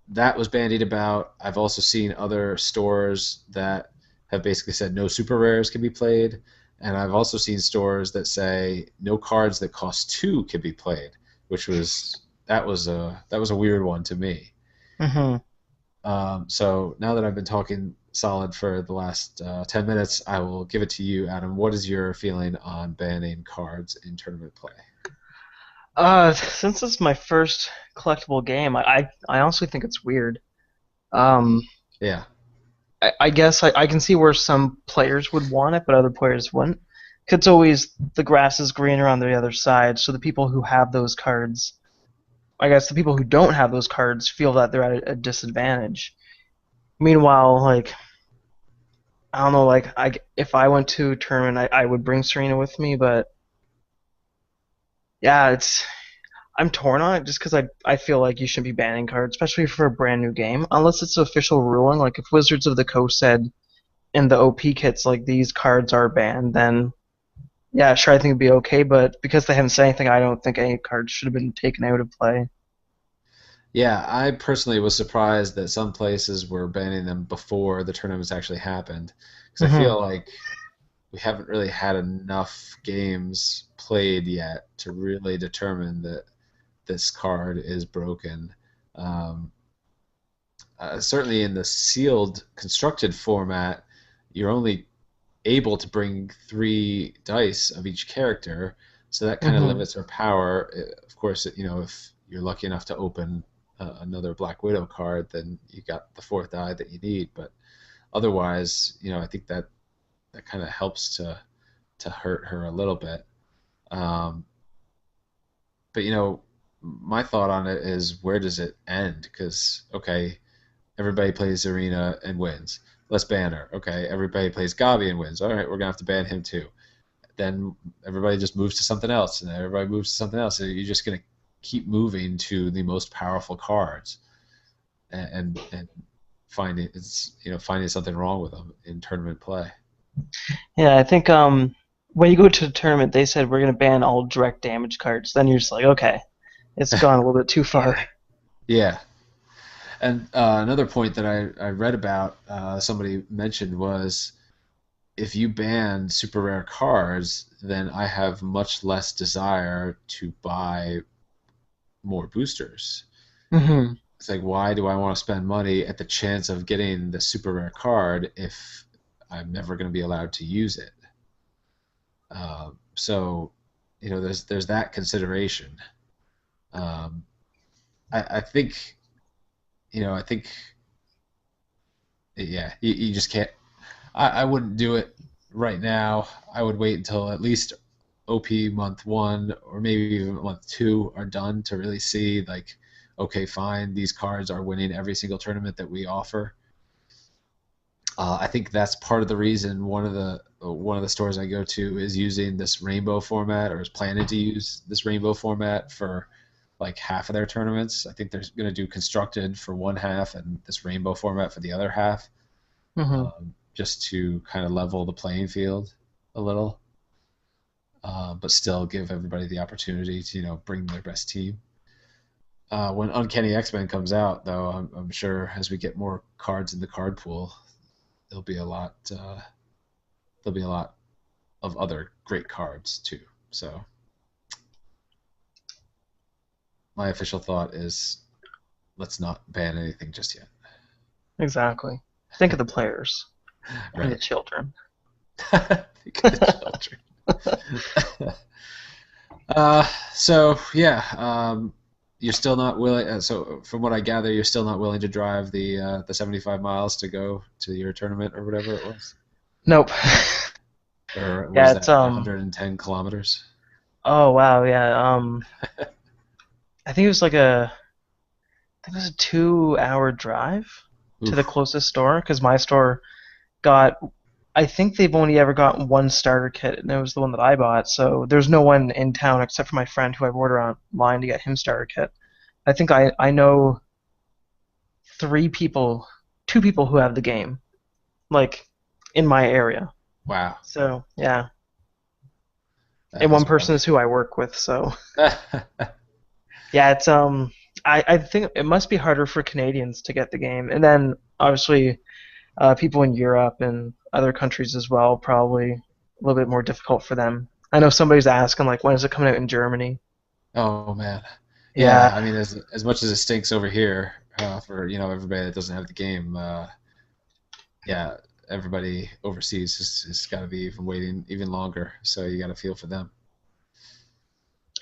that was bandied about. I've also seen other stores that have basically said no super rares can be played, and I've also seen stores that say no cards that cost 2 can be played, which was a weird one to me. So now that I've been talking solid for the last 10 minutes, I will give it to you, Adam. What is your feeling on banning cards in tournament play? Since it's my first collectible game, I honestly think it's weird. Yeah. I guess I can see where some players would want it, but other players wouldn't. 'Cause it's always the grass is greener on the other side, so the people who have those cards, I guess the people who don't have those cards feel that they're at a disadvantage. Meanwhile, like, I don't know, like, if I went to a tournament, I would bring Serena with me, but yeah, I'm torn on it just because I feel like you shouldn't be banning cards, especially for a brand new game, unless it's official ruling. Like, if Wizards of the Coast said in the OP kits, like, these cards are banned, then yeah, sure, I think it'd be okay, but because they haven't said anything, I don't think any cards should have been taken out of play. Yeah, I personally was surprised that some places were banning them before the tournaments actually happened, because I feel like we haven't really had enough games played yet to really determine that this card is broken. Certainly in the sealed constructed format, you're only able to bring 3 dice of each character, so that kind of limits her power. Of course, if you're lucky enough to open another Black Widow card, then you got the 4th die that you need. But otherwise, I think that kind of helps to hurt her a little bit. But my thought on it is, where does it end? Because okay, everybody plays Arena and wins. Let's ban her. Okay, everybody plays Gabi and wins. All right, we're gonna have to ban him too. Then everybody just moves to something else, and then everybody moves to something else. So you're just gonna keep moving to the most powerful cards, and finding something wrong with them in tournament play. Yeah, I think when you go to a tournament, they said we're gonna ban all direct damage cards. Then you're just like, okay, it's gone a little bit too far. Yeah. And another point that I read about, somebody mentioned was if you ban super rare cards, then I have much less desire to buy more boosters. Hmm. It's like, why do I want to spend money at the chance of getting the super rare card if I'm never going to be allowed to use it? So, there's that consideration. Um, I think, I think, yeah, you just can't. I wouldn't do it right now. I would wait until at least OP month one or maybe even month two are done to really see like, okay, fine, these cards are winning every single tournament that we offer. I think that's part of the reason one of the stores I go to is using this rainbow format or is planning to use this rainbow format for like half of their tournaments. I think they're going to do constructed for one half and this rainbow format for the other half, Hmm. just to kind of level the playing field a little, but still give everybody the opportunity to bring their best team. When Uncanny X-Men comes out, though, I'm sure as we get more cards in the card pool, there'll be a lot. There'll be a lot of other great cards too. So my official thought is let's not ban anything just yet. Exactly. Think of the players and the Right. children. Think of the children. So yeah, you're still not willing. So from what I gather, you're still not willing to drive the 75 miles to go to your tournament or whatever it was, Nope. or was Yeah, it's that 110 kilometers? Oh wow, yeah. I think it was like I think it was a 2-hour drive to the Oof. closest store because my store got. I think they've only ever got one starter kit, and it was the one that I bought. So there's no one in town except for my friend who I ordered online to get him starter kit. I think I know 3 people, 2 people who have the game, like in my area. Wow, So yeah, and that one is person wild. is who I work with. So yeah, it's I think it must be harder for Canadians to get the game, and then obviously people in Europe and other countries as well probably a little bit more difficult for them. I know somebody's asking like when is it coming out in Germany? Oh man, yeah. Yeah, I mean, as much as it stinks over here for everybody that doesn't have the game, yeah, everybody overseas has got to be even waiting even longer. So you got to feel for them.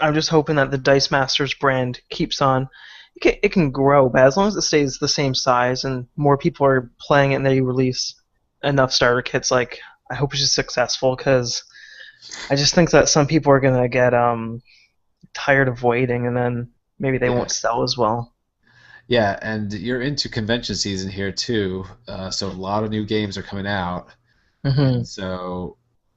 I'm just hoping that the Dice Masters brand keeps on. It can grow, but as long as it stays the same size and more people are playing it and they release enough starter kits, like I hope it's just successful because I just think that some people are gonna get tired of waiting and then maybe they Yeah, won't sell as well. yeah, and you're into convention season here too. So a lot of new games are coming out, Hmm. and so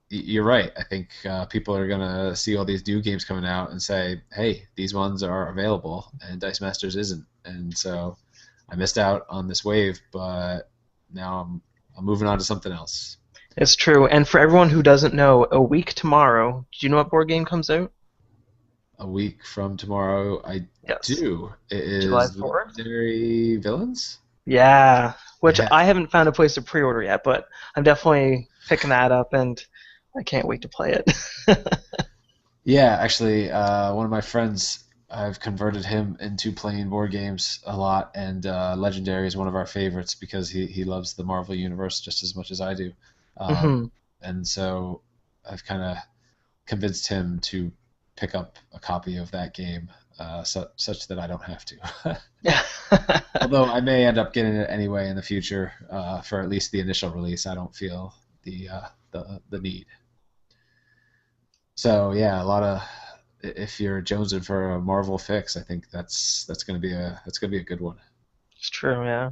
you're right. I think people are gonna see all these new games coming out and say, "Hey, these ones are available, and Dice Masters isn't." And so I missed out on this wave, but now I'm moving on to something else. It's true. And for everyone who doesn't know, a week tomorrow, do you know what board game comes out? A week from tomorrow, I Yes, do. It July is 4th. Legendary Villains. Yeah, which Yeah, I haven't found a place to pre-order yet, but I'm definitely picking that up, and I can't wait to play it. yeah. Actually, one of my friends, I've converted him into playing board games a lot, and Legendary is one of our favorites because he loves the Marvel universe just as much as I do. Um, Hmm. and so I've kind of convinced him to pick up a copy of that game, such that I don't have to. Yeah. Although I may end up getting it anyway in the future, for at least the initial release. I don't feel the need. So yeah, a lot of if you're jonesing for a Marvel fix, I think that's gonna be a good one. It's true, yeah.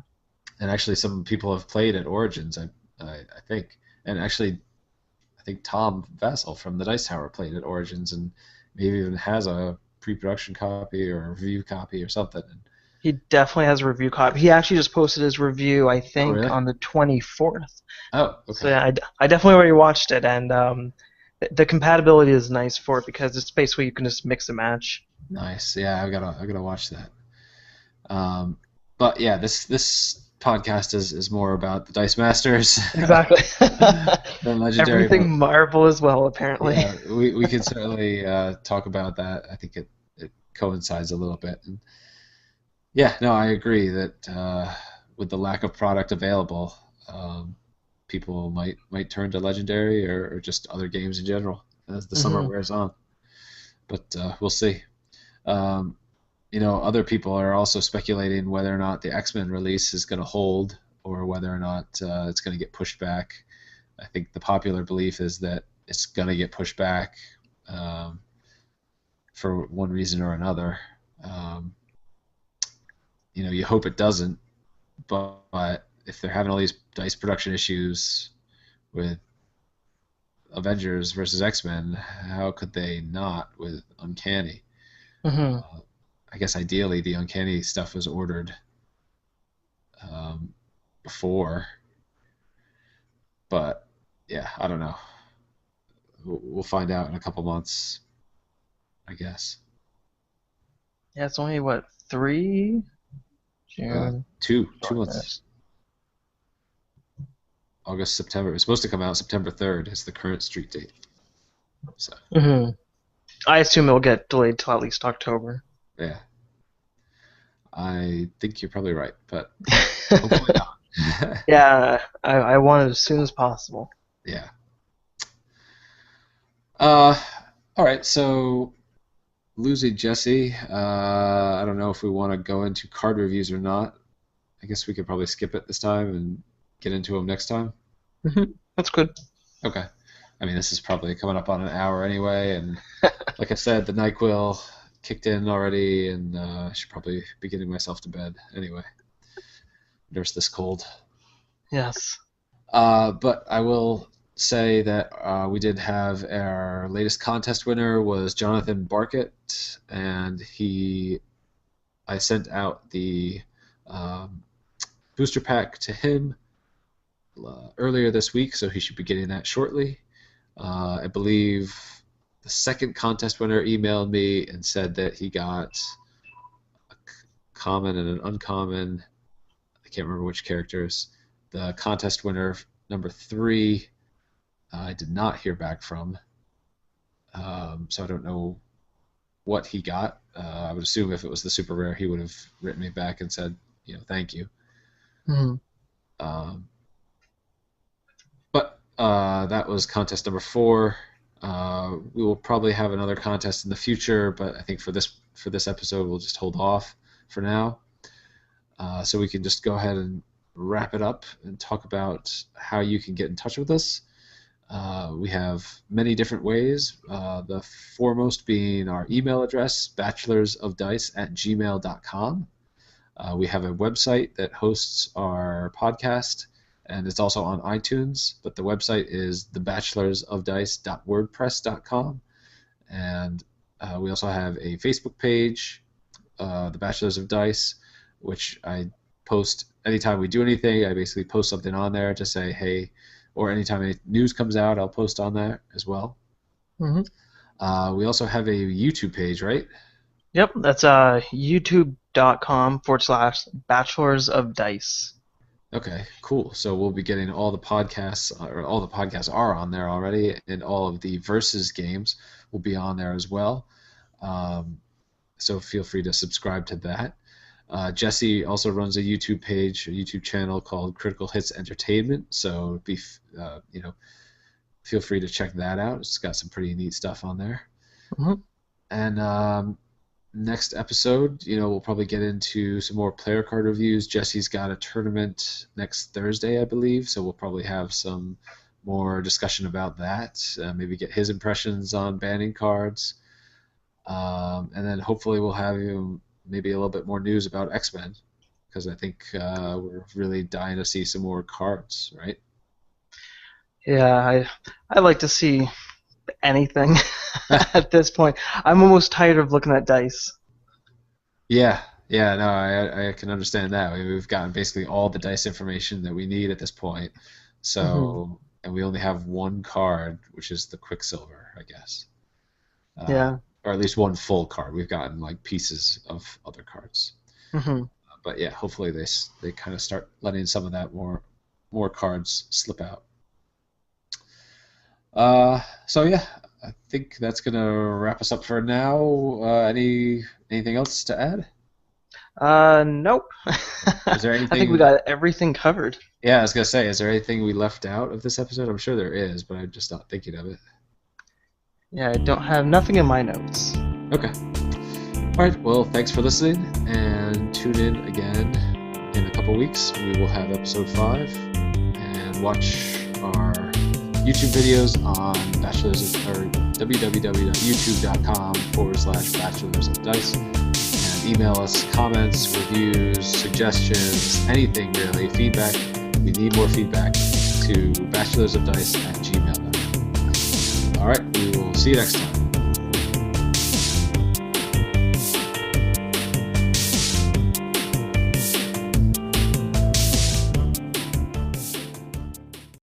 And actually, some people have played at Origins. I think, and actually, I think Tom Vassell from the Dice Tower played at Origins, and maybe even has a pre-production copy or a review copy or something. He definitely has a review copy. He actually just posted his review, I Oh think, really? on the 24th. Oh So okay. yeah, I definitely already watched it, and the compatibility is nice for it because it's basically you can just mix and match. Nice. Yeah, I gotta watch that. Um, But yeah, this podcast is more about the Dice Masters Exactly. than Legendary. Everything But Marvel as well, apparently. yeah, we could certainly talk about that. I think it coincides a little bit. And yeah, no, I agree that with the lack of product available, people might turn to Legendary or just other games in general as the summer Hmm. wears on. But we'll see. Um, other people are also speculating whether or not the X-Men release is going to hold or whether or not it's going to get pushed back. I think the popular belief is that it's going to get pushed back um, for one reason or another. Um, you hope it doesn't, but if they're having all these dice production issues with Avengers versus X-Men, how could they not with Uncanny? Hmm. Uh, I guess ideally the Uncanny stuff was ordered um, before, but yeah, I don't know. We'll find out in a couple months, I guess. Yeah, it's only what, 3? Uh, June. 2 months. August, September. It's supposed to come out September 3rd. Is the current street date. So Hmm. I assume it'll get delayed till at least October. yeah, I think you're probably right, but hopefully not. Yeah, I want it as soon as possible. Yeah. Uh, all right. So losing Jesse. I don't know if we want to go into card reviews or not. I guess we could probably skip it this time and get into them next time. That's good. Okay. I mean, this is probably coming up on an hour anyway, and like I said, the NyQuil kicked in already, and I should probably be getting myself to bed anyway. Nurse this cold. Yes. But I will say that we did have our latest contest winner was Jonathan Barkett, and I sent out the um, booster pack to him earlier this week, so he should be getting that shortly. I believe the second contest winner emailed me and said that he got a common and an uncommon. I can't remember which characters. The contest winner number 3, I did not hear back from, so I don't know what he got. I would assume if it was the super rare, he would have written me back and said, thank you. Hmm. Um, but that was contest number 4. We will probably have another contest in the future, but I think for this episode, we'll just hold off for now, so we can just go ahead and wrap it up and talk about how you can get in touch with us. We have many different ways, the foremost being our email address, bachelorsofdice@gmail.com. We have a website that hosts our podcast, and it's also on iTunes, but the website is thebachelorsofdice.wordpress.com. And we also have a Facebook page, The Bachelors of Dice, which I post anytime we do anything. I basically post something on there to say, hey, or anytime any news comes out, I'll post on there as well. Hmm. We also have a YouTube page, right? Yep, that's youtube.com/Bachelors of Dice. Okay, cool. So we'll be getting all the podcasts, or all the podcasts are on there already, and all of the versus games will be on there as well. So feel free to subscribe to that. Jesse also runs a YouTube page, a YouTube channel called Critical Hits Entertainment. So feel free to check that out. It's got some pretty neat stuff on there. Hmm. And next episode, we'll probably get into some more player card reviews. Jesse's got a tournament next Thursday, I believe, so we'll probably have some more discussion about that. Maybe get his impressions on banning cards. And then hopefully we'll have maybe a little bit more news about X-Men, because I think we're really dying to see some more cards, right? Yeah, I like to see anything at this point. I'm almost tired of looking at dice. Yeah, no, I can understand that. We've gotten basically all the dice information that we need at this point. Hmm. So, and we only have one card, which is the Quicksilver, I guess. Yeah. Or at least one full card. We've gotten like pieces of other cards. Hmm. But yeah, hopefully they kind of start letting some of that more cards slip out. So yeah, I think that's gonna wrap us up for now. Anything else to add? Nope. Is there I think anything- we got everything covered. Yeah, I was gonna say, is there anything we left out of this episode? I'm sure there is, but I'm just not thinking of it. Yeah, I don't have nothing in my notes. Okay. All right. Well, thanks for listening, and tune in again in a couple weeks. We will have episode 5, and watch our YouTube videos on www.youtube.com/bachelorsofdice, and email us comments, reviews, suggestions, anything really, feedback. We need more feedback to bachelorsofdice@gmail.com. All right. We will see you next time.